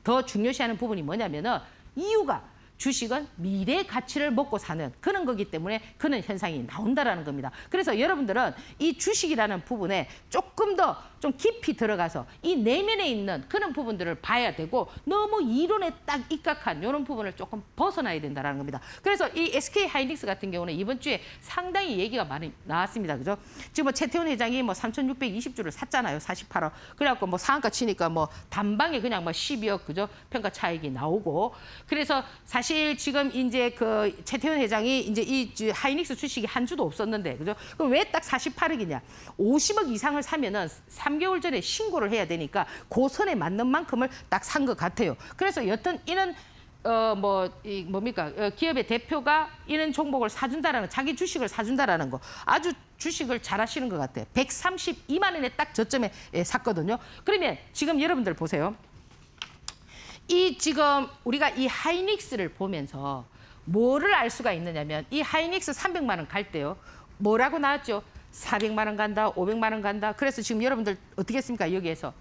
더 중요시하는 부분이 뭐냐면은 이유가 주식은 미래 가치를 먹고 사는 그런 거기 때문에 그런 현상이 나온다라는 겁니다. 그래서 여러분들은 이 주식이라는 부분에 조금 더 좀 깊이 들어가서 이 내면에 있는 그런 부분들을 봐야 되고 너무 이론에 딱 입각한 이런 부분을 조금 벗어나야 된다는 겁니다. 그래서 이 SK 하이닉스 같은 경우는 이번 주에 상당히 얘기가 많이 나왔습니다. 그죠? 지금 뭐 최태원 회장이 뭐 3,620주를 샀잖아요. 48억. 그래갖고 뭐 상한가 치니까 뭐 단방에 그냥 뭐 12억, 그죠? 평가 차익이 나오고. 그래서 사실 지금 이제 그 최태원 회장이 이제 이 하이닉스 주식이 한 주도 없었는데, 그죠? 그럼 왜 딱 48억이냐? 50억 이상을 사면은 3개월 전에 신고를 해야 되니까 그 선에 맞는 만큼을 딱 산 것 같아요. 그래서 여튼 이런 기업의 대표가 이런 종목을 사준다라는 자기 주식을 사준다라는 거 아주 주식을 잘하시는 것 같아요. 132만 원에 딱 저점에 샀거든요. 그러면 지금 여러분들 보세요. 이 지금 우리가 이 하이닉스를 보면서 뭐를 알 수가 있느냐면 이 하이닉스 300만 원 갈 때요. 뭐라고 나왔죠? 400만 원 간다, 500만 원 간다. 그래서 지금 여러분들 어떻게 했습니까? 여기에서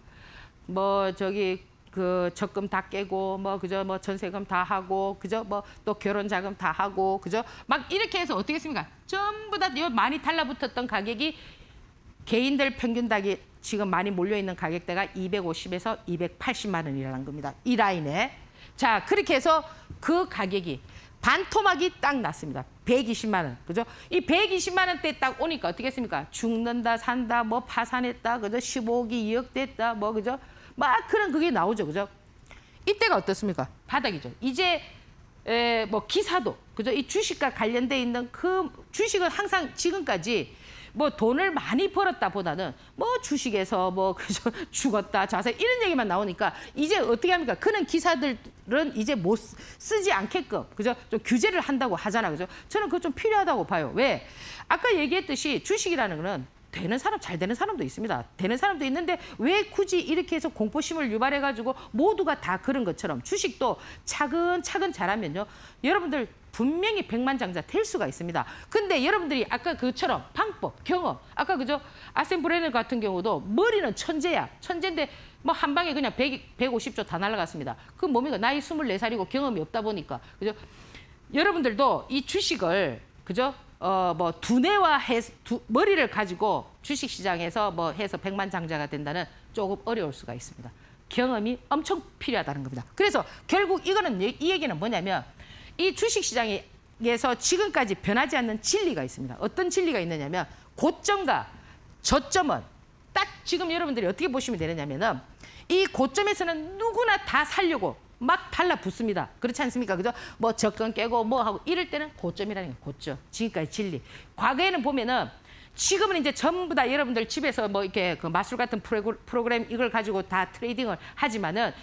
뭐 저기 그 적금 다 깨고 뭐 그죠? 뭐 전세금 다 하고 그죠? 뭐 또 결혼 자금 다 하고 그죠? 막 이렇게 해서 어떻게 했습니까? 전부 다 많이 달라붙었던 가격이 개인들 평균 닭이 지금 많이 몰려 있는 가격대가 250에서 280만 원이라는 겁니다. 이 라인에. 자, 그렇게 해서 그 가격이 반토막이 딱 났습니다. 120만 원. 그죠? 이 120만 원대 딱 오니까 어떻게 했습니까? 죽는다, 산다, 뭐 파산했다, 그죠? 15억이 2억 됐다, 뭐 그죠? 막 그런 그게 나오죠. 그죠? 이때가 어떻습니까? 바닥이죠. 이제 뭐 기사도 그죠? 이 주식과 관련돼 있는 그 주식은 항상 지금까지 뭐 돈을 많이 벌었다 보다는 뭐 주식에서 뭐 그저 죽었다 자살 이런 얘기만 나오니까 이제 어떻게 합니까? 그런 기사들은 이제 못 쓰지 않게끔 그죠? 좀 규제를 한다고 하잖아 그죠? 저는 그거 좀 필요하다고 봐요. 왜? 아까 얘기했듯이 주식이라는 거는 되는 사람, 잘 되는 사람도 있습니다. 되는 사람도 있는데 왜 굳이 이렇게 해서 공포심을 유발해가지고 모두가 다 그런 것처럼 주식도 차근차근 잘하면요. 여러분들 분명히 백만장자 될 수가 있습니다. 근데 여러분들이 아까 그처럼 방법, 경험, 아까 그죠? 아셈 브레너 같은 경우도 머리는 천재야. 천재인데 뭐 한 방에 그냥 150조 다 날아갔습니다. 그 뭡니까? 나이 24살이고 경험이 없다 보니까. 그죠? 여러분들도 이 주식을 그죠? 뭐 머리를 가지고 주식 시장에서 뭐 해서 백만장자가 된다는 조금 어려울 수가 있습니다. 경험이 엄청 필요하다는 겁니다. 그래서 결국 이거는 이 얘기는 뭐냐면 이 주식 시장에서 지금까지 변하지 않는 진리가 있습니다. 어떤 진리가 있느냐면 고점과 저점은 딱 지금 여러분들이 어떻게 보시면 되느냐면은 이 고점에서는 누구나 다 살려고 막 달라붙습니다. 그렇지 않습니까? 그죠? 뭐 적건 깨고 뭐 하고 이럴 때는 고점이라는 게 고점. 지금까지 진리. 과거에는 보면은 지금은 이제 전부 다 여러분들 집에서 뭐 이렇게 그 마술 같은 프로그램 이걸 가지고 다 트레이딩을 하지만은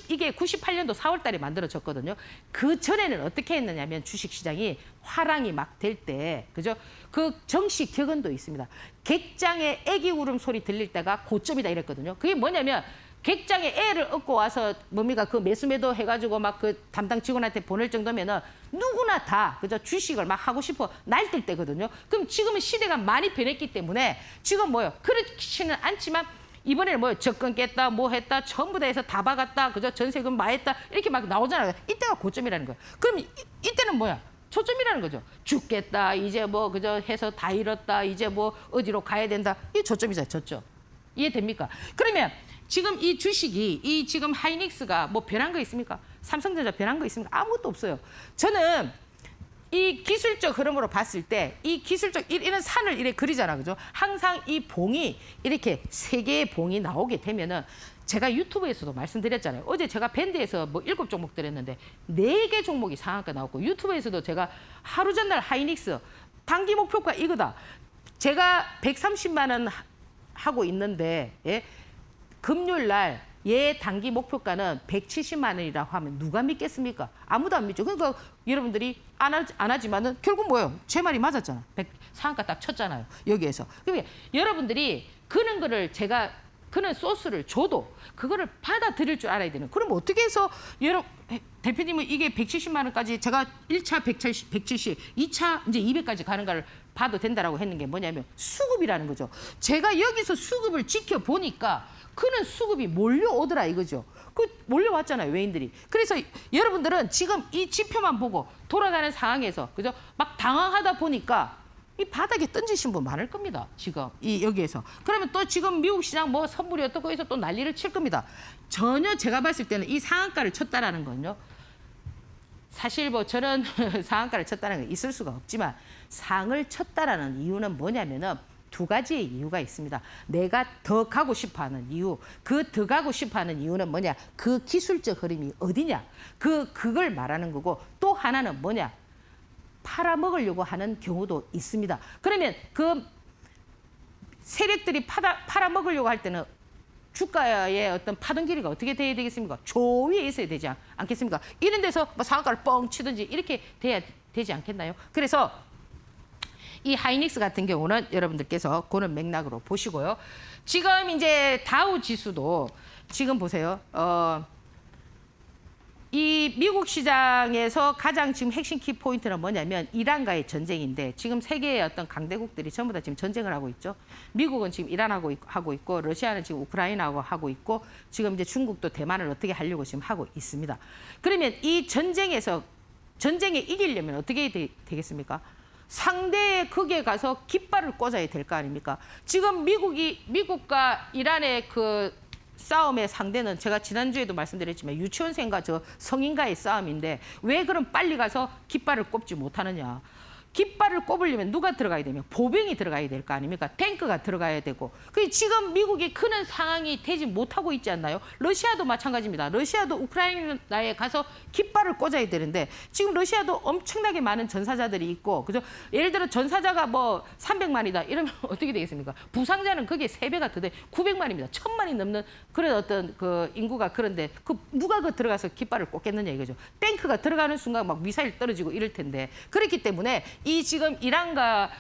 이게 98년도 4월 달에 만들어졌거든요. 그 전에는 어떻게 했느냐면 주식 시장이 화랑이 막 될 때, 그죠? 그 정시 격언도 있습니다. 객장에 애기 울음소리 들릴 때가 고점이다 이랬거든요. 그게 뭐냐면 객장에 애를 얻고 와서 뭡니까 그 매수매도 해가지고 막 그 담당 직원한테 보낼 정도면은 누구나 다 그저 주식을 막 하고 싶어 날뛸 때거든요. 그럼 지금은 시대가 많이 변했기 때문에 지금 뭐요? 그렇지는 않지만 이번에는 뭐요? 적금 깼다, 뭐 했다, 전부 다 해서 다 박았다, 그저 전세금 마했다 이렇게 막 나오잖아요. 이때가 고점이라는 거예요. 그럼 이때는 뭐야? 초점이라는 거죠. 죽겠다, 이제 뭐 그저 해서 다 잃었다, 이제 뭐 어디로 가야 된다. 이 저점이잖아요, 저점. 이해됩니까? 그러면 지금 이 주식이 이 지금 하이닉스가 뭐 변한 거 있습니까? 삼성전자 변한 거 있습니까? 아무것도 없어요. 저는 이 기술적 흐름으로 봤을 때 이 기술적 이런 산을 이렇게 그리잖아, 그죠? 항상 이 봉이 이렇게 세 개의 봉이 나오게 되면은 제가 유튜브에서도 말씀드렸잖아요. 어제 제가 밴드에서 뭐 7종목 드렸는데 4개 종목이 상한가 나왔고 유튜브에서도 제가 하루 전날 하이닉스 단기 목표가 이거다. 제가 130만 원 하고 있는데 예? 금요일 날 단기 목표가는 170만 원이라고 하면 누가 믿겠습니까? 아무도 안 믿죠. 그러니까 여러분들이 안 하지만은 결국 뭐예요? 제 말이 맞았잖아. 상한가 딱 쳤잖아요. 여기에서. 그러니까 여러분들이 그런 거를 제가 그런 소스를 줘도 그거를 받아들일 줄 알아야 되는. 그럼 어떻게 해서 대표님은 이게 170만 원까지 제가 1차 170, 2차 이제 200까지 가는 걸 봐도 된다라고 했는 게 뭐냐면 수급이라는 거죠. 제가 여기서 수급을 지켜보니까 그는 수급이 몰려오더라 이거죠. 그 몰려왔잖아요, 외인들이. 그래서 여러분들은 지금 이 지표만 보고 돌아가는 상황에서 그죠? 막 당황하다 보니까 이 바닥에 던지신 분 많을 겁니다. 지금 여기에서. 그러면 또 지금 미국 시장 뭐 선물이 어떻고 해서 또 난리를 칠 겁니다. 전혀 제가 봤을 때는 이 상한가를 쳤다라는 건요. 사실 뭐 저는 상한가를 쳤다는 건 있을 수가 없지만 상을 쳤다라는 이유는 뭐냐면은 2가지의 이유가 있습니다. 내가 더 가고 싶어하는 이유, 그 더 가고 싶어하는 이유는 뭐냐? 그 기술적 흐름이 어디냐? 그걸 말하는 거고 또 하나는 뭐냐? 팔아먹으려고 하는 경우도 있습니다. 그러면 그 세력들이 팔아먹으려고 할 때는 주가의 어떤 파동 길이가 어떻게 돼야 되겠습니까? 저 위에 있어야 되지 않겠습니까? 이런 데서 뭐 상한가를 뻥 치든지 이렇게 돼야 되지 않겠나요? 그래서 이 하이닉스 같은 경우는 여러분들께서 그런 맥락으로 보시고요. 지금 이제 다우 지수도 지금 보세요. 이 미국 시장에서 가장 지금 핵심 키 포인트는 뭐냐면 이란과의 전쟁인데 지금 세계의 어떤 강대국들이 전부 다 지금 전쟁을 하고 있죠. 미국은 지금 이란하고 하고 있고 러시아는 지금 우크라이나하고 하고 있고 지금 이제 중국도 대만을 어떻게 하려고 지금 하고 있습니다. 그러면 이 전쟁에 이기려면 어떻게 되겠습니까? 상대의 극에 가서 깃발을 꽂아야 될 거 아닙니까? 지금 미국과 이란의 그 싸움의 상대는 제가 지난주에도 말씀드렸지만 유치원생과 저 성인과의 싸움인데 왜 그럼 빨리 가서 깃발을 꼽지 못하느냐. 깃발을 꼽으려면 누가 들어가야 되면 보병이 들어가야 될 거 아닙니까? 탱크가 들어가야 되고. 그 지금 미국이 크는 상황이 되지 못하고 있지 않나요? 러시아도 마찬가지입니다. 러시아도 우크라이나에 가서 깃발을 꽂아야 되는데 지금 러시아도 엄청나게 많은 전사자들이 있고, 그죠? 예를 들어 전사자가 뭐 300만이다 이러면 어떻게 되겠습니까? 부상자는 그게 3배가 더 돼. 900만입니다. 1000만이 넘는 그런 어떤 그 인구가. 그런데 그 누가 그 들어가서 깃발을 꽂겠느냐 이거죠. 탱크가 들어가는 순간 막 미사일 떨어지고 이럴 텐데. 그렇기 때문에 이 지금 이란과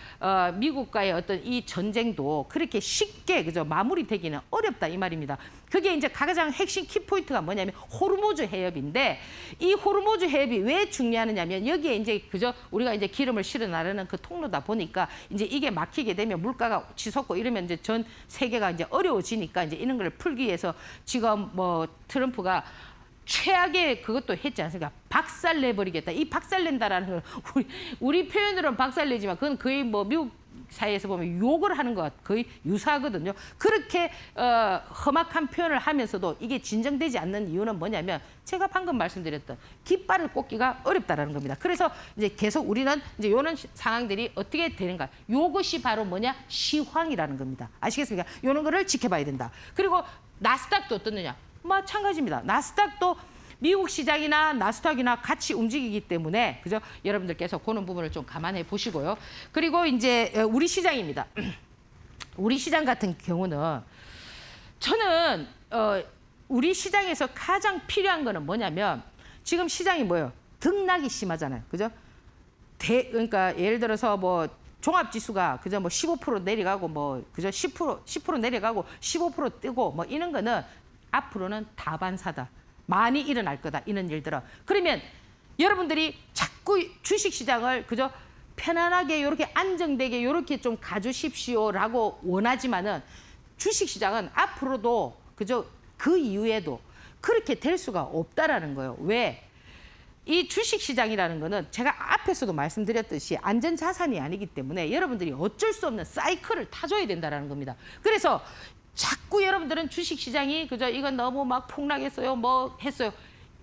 미국과의 어떤 이 전쟁도 그렇게 쉽게 그죠 마무리되기는 어렵다 이 말입니다. 그게 이제 가장 핵심 키포인트가 뭐냐면 호르무즈 해협인데, 이 호르무즈 해협이 왜 중요하냐면 여기에 이제 그죠 우리가 이제 기름을 실어 나르는 그 통로다 보니까 이제 이게 막히게 되면 물가가 치솟고 이러면 이제 전 세계가 이제 어려워지니까 이제 이런 걸 풀기 위해서 지금 뭐 트럼프가 최악의 그것도 했지 않습니까? 박살내버리겠다. 이 박살낸다라는 건 우리 표현으로는 박살내지만 그건 거의 뭐 미국 사회에서 보면 욕을 하는 것 거의 유사하거든요. 그렇게 험악한 표현을 하면서도 이게 진정되지 않는 이유는 뭐냐면 제가 방금 말씀드렸던 깃발을 꽂기가 어렵다라는 겁니다. 그래서 이제 계속 우리는 이제 이런 상황들이 어떻게 되는가? 요것이 바로 뭐냐? 시황이라는 겁니다. 아시겠습니까? 이런 거를 지켜봐야 된다. 그리고 나스닥도 어떻느냐? 마찬가지입니다. 나스닥도 미국 시장이나 나스닥이나 같이 움직이기 때문에 그죠? 여러분들께서 그런 부분을 좀 감안해 보시고요. 그리고 이제 우리 시장입니다. 우리 시장 같은 경우는 저는 우리 시장에서 가장 필요한 거는 뭐냐면 지금 시장이 뭐예요? 등락이 심하잖아요. 그죠? 그러니까 예를 들어서 뭐 종합지수가 그저 뭐 15% 내려가고 뭐 그저 10% 내려가고 15% 뜨고 뭐 이런 거는 앞으로는 다반사다. 많이 일어날 거다. 이런 일들은. 그러면 여러분들이 자꾸 주식시장을 그저 편안하게 이렇게 안정되게 이렇게 좀 가주십시오라고 원하지만은 주식시장은 앞으로도 그저 그 이후에도 그렇게 될 수가 없다라는 거예요. 왜? 이 주식시장이라는 거는 제가 앞에서도 말씀드렸듯이 안전자산이 아니기 때문에 여러분들이 어쩔 수 없는 사이클을 타줘야 된다는 겁니다. 그래서 자꾸 여러분들은 주식시장이 그저 이건 너무 막 폭락했어요, 뭐 했어요.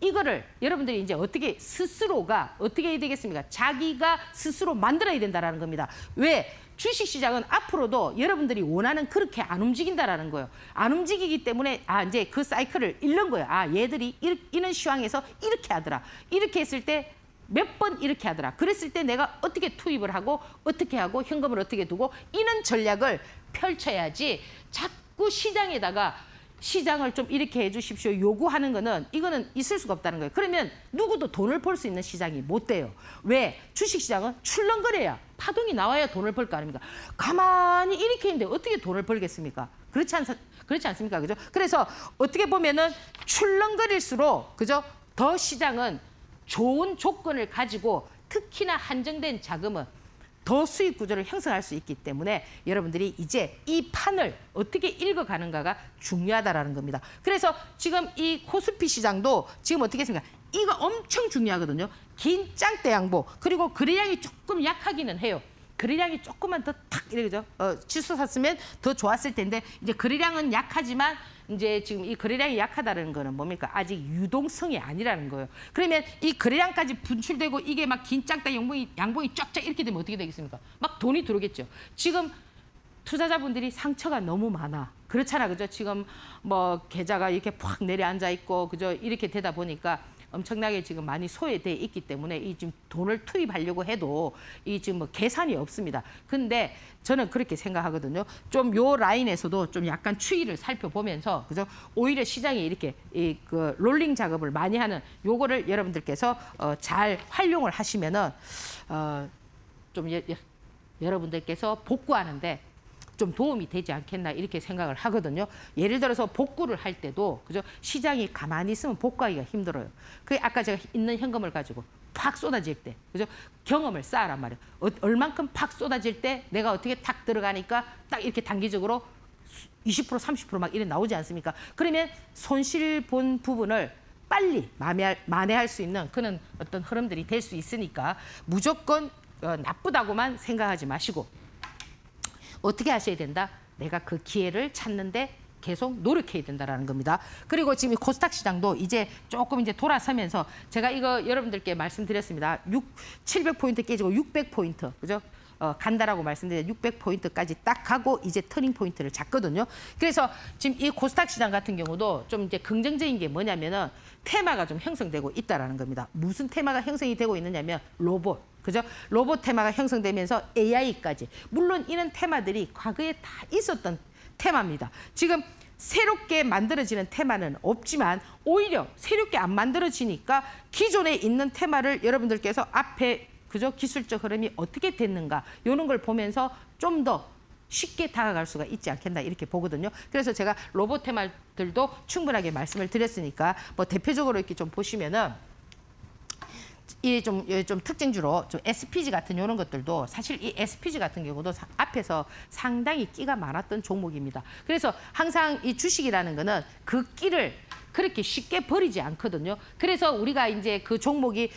이거를 여러분들이 이제 어떻게 스스로가 어떻게 해야 되겠습니까? 자기가 스스로 만들어야 된다는 겁니다. 왜? 주식시장은 앞으로도 여러분들이 원하는 그렇게 안 움직인다라는 거예요. 안 움직이기 때문에 이제 그 사이클을 잃는 거예요. 얘들이 이런 시황에서 이렇게 하더라. 이렇게 했을 때 몇 번 이렇게 하더라. 그랬을 때 내가 어떻게 투입을 하고 어떻게 하고 현금을 어떻게 두고 이런 전략을 펼쳐야지 자꾸 시장에다가 시장을 좀 이렇게 해주십시오 요구하는 거는 이거는 있을 수가 없다는 거예요. 그러면 누구도 돈을 벌 수 있는 시장이 못 돼요. 왜? 주식시장은 출렁거려야 파동이 나와야 돈을 벌 거 아닙니까? 가만히 이렇게 있는데 어떻게 돈을 벌겠습니까? 그렇지 않습니까? 그죠? 그래서 어떻게 보면은 출렁거릴수록 그죠? 더 시장은 좋은 조건을 가지고 특히나 한정된 자금은 더 수익 구조를 형성할 수 있기 때문에 여러분들이 이제 이 판을 어떻게 읽어가는가가 중요하다라는 겁니다. 그래서 지금 이 코스피 시장도 지금 어떻게 했습니까? 이거 엄청 중요하거든요. 긴 짱대 양보 그리고 거래량이 조금 약하기는 해요. 거래량이 조금만 더 탁 이러죠. 지수 샀으면 더 좋았을 텐데 이제 거래량은 약하지만 이제 지금 이 거래량이 약하다는 거는 뭡니까? 아직 유동성이 아니라는 거예요. 그러면 이 거래량까지 분출되고 이게 막 긴 짝다 양봉이 쫙쫙 이렇게 되면 어떻게 되겠습니까? 막 돈이 들어오겠죠. 지금 투자자분들이 상처가 너무 많아. 그렇잖아, 그죠? 지금 뭐 계좌가 이렇게 팍 내려앉아 있고 그죠? 이렇게 되다 보니까 엄청나게 지금 많이 소외돼 있기 때문에 이 지금 돈을 투입하려고 해도 이 지금 뭐 계산이 없습니다. 근데 저는 그렇게 생각하거든요. 좀 요 라인에서도 좀 약간 추이를 살펴보면서 그죠? 오히려 시장이 이렇게 그 롤링 작업을 많이 하는 요거를 여러분들께서 잘 활용을 하시면은 좀 여러분들께서 복구하는데 좀 도움이 되지 않겠나 이렇게 생각을 하거든요. 예를 들어서 복구를 할 때도 그죠? 시장이 가만히 있으면 복구하기가 힘들어요. 그 아까 제가 있는 현금을 가지고 팍 쏟아질 때 그죠? 경험을 쌓으란 말이에요. 얼만큼 팍 쏟아질 때 내가 어떻게 탁 들어가니까 딱 이렇게 단기적으로 20% 30% 막 이래 나오지 않습니까? 그러면 손실 본 부분을 빨리 만회할 수 있는 그런 어떤 흐름들이 될 수 있으니까 무조건 나쁘다고만 생각하지 마시고 어떻게 하셔야 된다? 내가 그 기회를 찾는데 계속 노력해야 된다라는 겁니다. 그리고 지금 이 코스닥 시장도 이제 조금 이제 돌아서면서 제가 이거 여러분들께 말씀드렸습니다. 700포인트 깨지고 600포인트, 그죠? 간다라고 말씀드렸는데 600포인트까지 딱 가고 이제 터닝 포인트를 잡거든요. 그래서 지금 이 코스닥 시장 같은 경우도 좀 이제 긍정적인 게 뭐냐면은 테마가 좀 형성되고 있다라는 겁니다. 무슨 테마가 형성이 되고 있느냐면 로봇. 그죠? 로봇 테마가 형성되면서 AI까지. 물론 이런 테마들이 과거에 다 있었던 테마입니다. 지금 새롭게 만들어지는 테마는 없지만 오히려 새롭게 안 만들어지니까 기존에 있는 테마를 여러분들께서 앞에 그죠? 기술적 흐름이 어떻게 됐는가 이런 걸 보면서 좀 더 쉽게 다가갈 수가 있지 않겠나 이렇게 보거든요. 그래서 제가 로봇 테마들도 충분하게 말씀을 드렸으니까 뭐 대표적으로 이렇게 좀 보시면은 이 좀 특징주로 좀 SPG 같은 이런 것들도 사실 이 SPG 같은 경우도 앞에서 상당히 끼가 많았던 종목입니다. 그래서 항상 이 주식이라는 거는 그 끼를 그렇게 쉽게 버리지 않거든요. 그래서 우리가 이제 그 종목이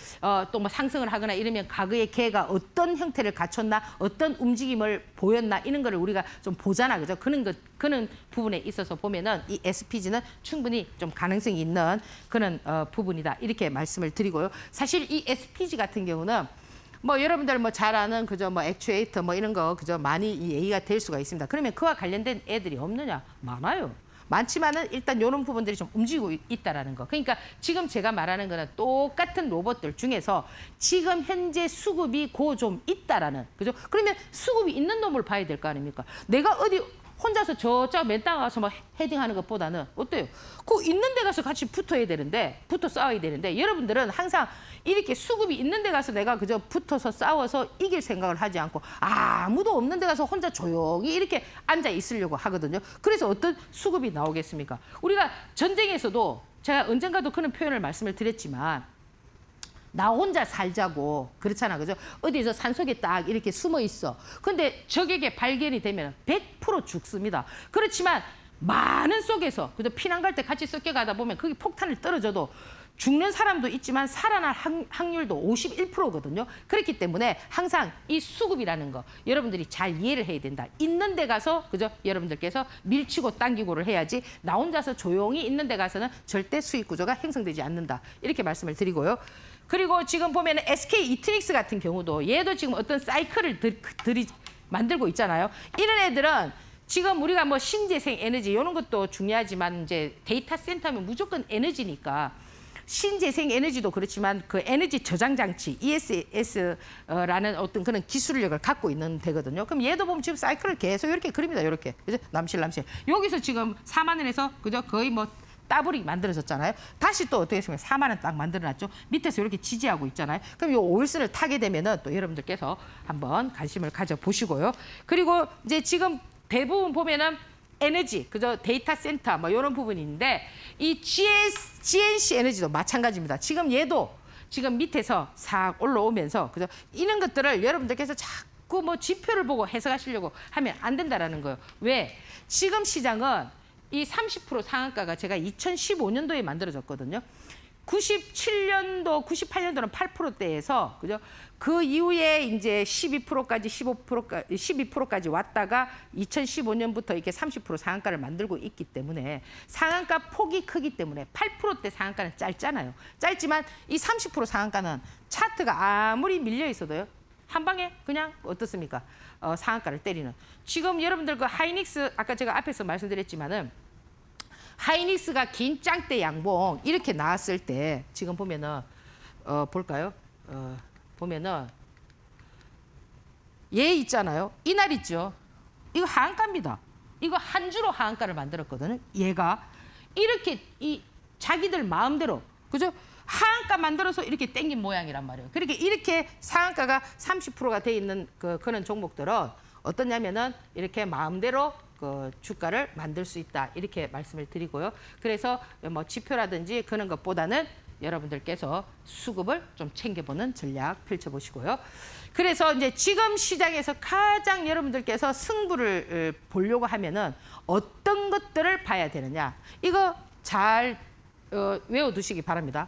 또 뭐 상승을 하거나 이러면 과거에 걔가 어떤 형태를 갖췄나, 어떤 움직임을 보였나 이런 거를 우리가 좀 보잖아, 그죠? 그런 부분에 있어서 보면은 이 SPG는 충분히 좀 가능성이 있는 그런 부분이다 이렇게 말씀을 드리고요. 사실 이 SPG 같은 경우는 뭐 여러분들 뭐 잘 아는 그저 뭐 액추에이터 뭐 이런 거 그저 많이 이 얘기가 될 수가 있습니다. 그러면 그와 관련된 애들이 없느냐? 많아요. 많지만은 일단 이런 부분들이 좀 움직이고 있다라는 거. 그러니까 지금 제가 말하는 거는 똑같은 로봇들 중에서 지금 현재 수급이 좀 있다라는, 그죠? 그러면 수급이 있는 놈을 봐야 될 거 아닙니까? 내가 어디 혼자서 저쪽 맨 땅 가서 막 헤딩하는 것보다는 어때요? 그 있는 데 가서 같이 붙어야 되는데, 붙어 싸워야 되는데 여러분들은 항상 이렇게 수급이 있는 데 가서 내가 그저 붙어서 싸워서 이길 생각을 하지 않고 아무도 없는 데 가서 혼자 조용히 이렇게 앉아 있으려고 하거든요. 그래서 어떤 수급이 나오겠습니까? 우리가 전쟁에서도 제가 언젠가도 그런 표현을 말씀을 드렸지만 나 혼자 살자고 그렇잖아, 그죠? 어디서 산속에 딱 이렇게 숨어 있어. 근데 적에게 발견이 되면 100% 죽습니다. 그렇지만 많은 속에서 그죠? 피난 갈 때 같이 섞여가다 보면 거기 폭탄을 떨어져도 죽는 사람도 있지만 살아날 확률도 51%거든요. 그렇기 때문에 항상 이 수급이라는 거 여러분들이 잘 이해를 해야 된다. 있는 데 가서 그죠? 여러분들께서 밀치고 당기고를 해야지 나 혼자서 조용히 있는 데 가서는 절대 수익 구조가 형성되지 않는다. 이렇게 말씀을 드리고요. 그리고 지금 보면 SK 이트닉스 같은 경우도 얘도 지금 어떤 사이클을 만들고 있잖아요. 이런 애들은 지금 우리가 뭐 신재생 에너지 이런 것도 중요하지만 이제 데이터 센터면 무조건 에너지니까 신재생 에너지도 그렇지만 그 에너지 저장 장치 ESS라는 어떤 그런 기술력을 갖고 있는 데거든요. 그럼 얘도 보면 지금 사이클을 계속 이렇게 그립니다. 이렇게 그죠? 남실 여기서 지금 4만 원에서 그죠? 거의 뭐 더블이 만들어졌잖아요. 다시 또 어떻게 했으면 4만 원 딱 만들어놨죠. 밑에서 이렇게 지지하고 있잖아요. 그럼 이 오일스를 타게 되면은 또 여러분들께서 한번 관심을 가져보시고요. 그리고 이제 지금 대부분 보면은 에너지, 그죠? 데이터 센터 뭐 이런 부분인데 이 GNC 에너지도 마찬가지입니다. 지금 얘도 지금 밑에서 싹 올라오면서 그죠? 이런 것들을 여러분들께서 자꾸 뭐 지표를 보고 해석하시려고 하면 안 된다라는 거예요. 왜? 지금 시장은 이 30% 상한가가 제가 2015년도에 만들어졌거든요. 97년도, 98년도는 8%대에서 그죠? 그 이후에 이제 12%까지 12%까지 왔다가 2015년부터 이렇게 30% 상한가를 만들고 있기 때문에 상한가 폭이 크기 때문에 8%대 상한가는 짧잖아요. 짧지만 이 30% 상한가는 차트가 아무리 밀려 있어도요. 한 방에 그냥 어떻습니까? 상한가를 때리는. 지금 여러분들 그 하이닉스 아까 제가 앞에서 말씀드렸지만은 하이닉스가 긴 짱대 양봉 이렇게 나왔을 때 지금 보면은 볼까요? 보면은 얘 있잖아요. 이날 있죠. 이거 하한가입니다. 이거 한 주로 하한가를 만들었거든요. 얘가 이렇게 이 자기들 마음대로 그죠? 하한가 만들어서 이렇게 땡긴 모양이란 말이에요. 그렇게 이렇게 상한가가 30%가 돼 있는 그런 종목들은 어떠냐면은 이렇게 마음대로 그 주가를 만들 수 있다 이렇게 말씀을 드리고요. 그래서 뭐 지표라든지 그런 것보다는 여러분들께서 수급을 좀 챙겨보는 전략 펼쳐보시고요. 그래서 이제 지금 시장에서 가장 여러분들께서 승부를 보려고 하면은 어떤 것들을 봐야 되느냐 이거 잘 외워두시기 바랍니다.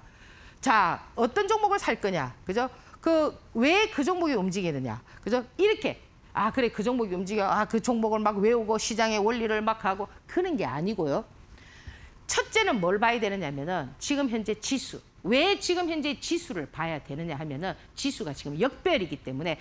자, 어떤 종목을 살 거냐, 그죠? 왜 그 종목이 움직이느냐, 그죠? 이렇게 아, 그래, 그 종목이 움직여. 아, 그 종목을 막 외우고 시장의 원리를 막 하고 그런 게 아니고요. 첫째는 뭘 봐야 되느냐면은 지금 현재 지수. 왜 지금 현재 지수를 봐야 되느냐 하면은 지수가 지금 역별이기 때문에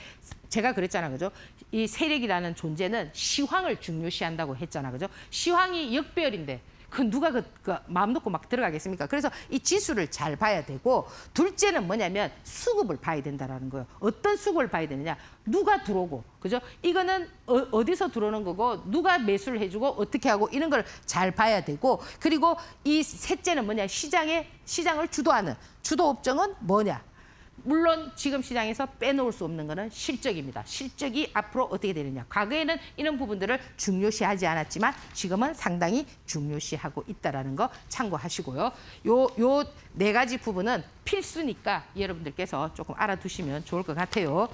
제가 그랬잖아, 그죠? 이 세력이라는 존재는 시황을 중요시한다고 했잖아, 그죠? 시황이 역별인데 그 누가 그 마음 놓고 막 들어가겠습니까? 그래서 이 지수를 잘 봐야 되고 둘째는 뭐냐면 수급을 봐야 된다라는 거예요. 어떤 수급을 봐야 되느냐? 누가 들어오고, 그죠? 이거는 어디서 들어오는 거고 누가 매수를 해주고 어떻게 하고 이런 걸 잘 봐야 되고 그리고 이 셋째는 뭐냐? 시장을 주도하는 주도 업종은 뭐냐? 물론 지금 시장에서 빼놓을 수 없는 거는 실적입니다. 실적이 앞으로 어떻게 되느냐. 과거에는 이런 부분들을 중요시하지 않았지만 지금은 상당히 중요시하고 있다는 거 참고하시고요. 요 네 가지 부분은 필수니까 여러분들께서 조금 알아두시면 좋을 것 같아요.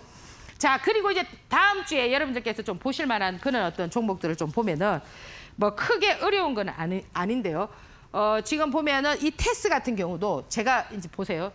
자, 그리고 이제 다음 주에 여러분들께서 좀 보실 만한 그런 어떤 종목들을 좀 보면은 뭐 크게 어려운 건 아닌데요. 지금 보면은 이 테스 같은 경우도 제가 이제 보세요.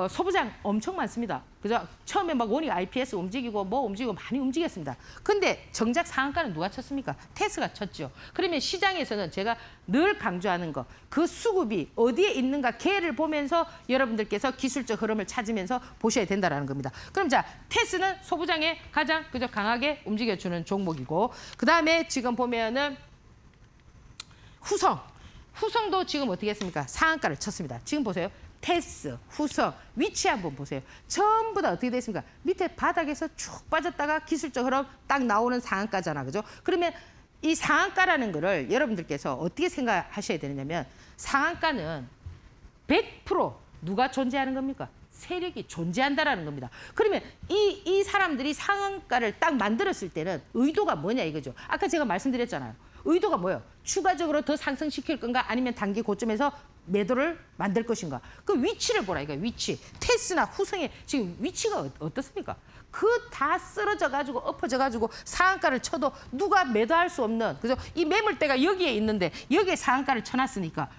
소부장 엄청 많습니다. 그죠? 처음에 막 원익 IPS 움직이고 뭐 움직이고 많이 움직였습니다. 근데 정작 상한가는 누가 쳤습니까? 테스가 쳤죠. 그러면 시장에서는 제가 늘 강조하는 거, 그 수급이 어디에 있는가 걔를 보면서 여러분들께서 기술적 흐름을 찾으면서 보셔야 된다는 겁니다. 그럼 자, 테스는 소부장에 가장 그저 강하게 움직여주는 종목이고 그 다음에 지금 보면은 후성도 지금 어떻게 했습니까? 상한가를 쳤습니다. 지금 보세요. 테스, 후성, 위치 한번 보세요. 전부 다 어떻게 됐습니까? 밑에 바닥에서 쭉 빠졌다가 기술적 흐름 딱 나오는 상한가잖아, 그죠? 그러면 이 상한가라는 거를 여러분들께서 어떻게 생각하셔야 되느냐면 상한가는 100% 누가 존재하는 겁니까? 세력이 존재한다라는 겁니다. 그러면 이 사람들이 상한가를 딱 만들었을 때는 의도가 뭐냐 이거죠. 아까 제가 말씀드렸잖아요. 의도가 뭐예요? 추가적으로 더 상승시킬 건가 아니면 단기 고점에서 매도를 만들 것인가. 그 위치를 보라 이거 위치. 테스나 후성의 지금 위치가 어떻습니까? 그 다 쓰러져 가지고 엎어져 가지고 상한가를 쳐도 누가 매도할 수 없는 그죠? 이 매물대가 여기에 있는데 여기에 상한가를 쳐놨으니까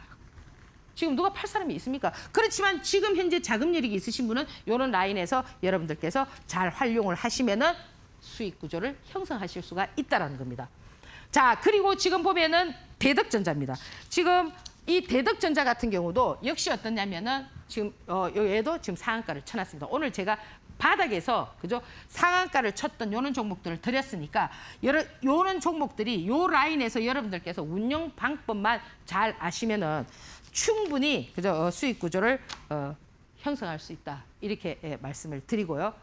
지금 누가 팔 사람이 있습니까? 그렇지만 지금 현재 자금여력이 있으신 분은 이런 라인에서 여러분들께서 잘 활용을 하시면은 수익 구조를 형성하실 수가 있다라는 겁니다. 자, 그리고 지금 보면은 대덕전자입니다. 지금 이 대덕전자 같은 경우도 역시 어떠냐면은 지금 얘도 지금 상한가를 쳐놨습니다. 오늘 제가 바닥에서 그죠 상한가를 쳤던 요런 종목들을 드렸으니까 요런 종목들이 요 라인에서 여러분들께서 운영 방법만 잘 아시면은 충분히 그죠 수익 구조를 형성할 수 있다 이렇게 말씀을 드리고요.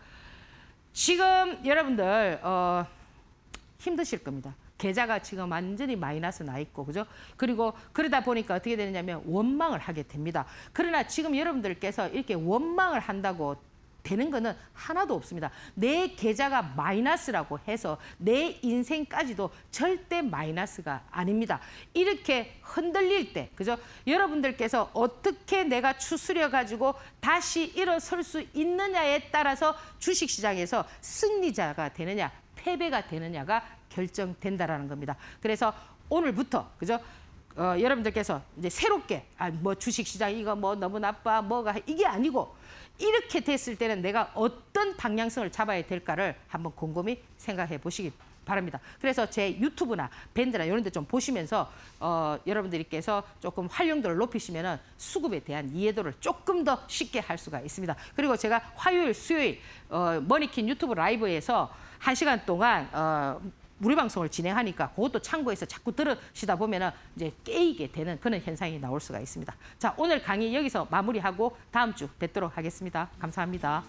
지금 여러분들 힘드실 겁니다. 계좌가 지금 완전히 마이너스 나 있고 그죠? 그리고 그러다 보니까 어떻게 되느냐면 원망을 하게 됩니다. 그러나 지금 여러분들께서 이렇게 원망을 한다고 되는 거는 하나도 없습니다. 내 계좌가 마이너스라고 해서 내 인생까지도 절대 마이너스가 아닙니다. 이렇게 흔들릴 때, 그죠? 여러분들께서 어떻게 내가 추스려 가지고 다시 일어설 수 있느냐에 따라서 주식시장에서 승리자가 되느냐, 패배가 되느냐가 결정된다라는 겁니다. 그래서 오늘부터, 그죠? 여러분들께서 이제 새롭게 뭐 주식시장 이거 뭐 너무 나빠 뭐가 이게 아니고 이렇게 됐을 때는 내가 어떤 방향성을 잡아야 될까를 한번 곰곰이 생각해 보시기 바랍니다. 그래서 제 유튜브나 밴드나 이런 데 좀 보시면서 여러분들께서 조금 활용도를 높이시면은 수급에 대한 이해도를 조금 더 쉽게 할 수가 있습니다. 그리고 제가 화요일, 수요일 머니킨 유튜브 라이브에서 1시간 동안 무료 방송을 진행하니까 그것도 참고해서 자꾸 들으시다 보면은 이제 깨이게 되는 그런 현상이 나올 수가 있습니다. 자, 오늘 강의 여기서 마무리하고 다음 주 뵙도록 하겠습니다. 감사합니다.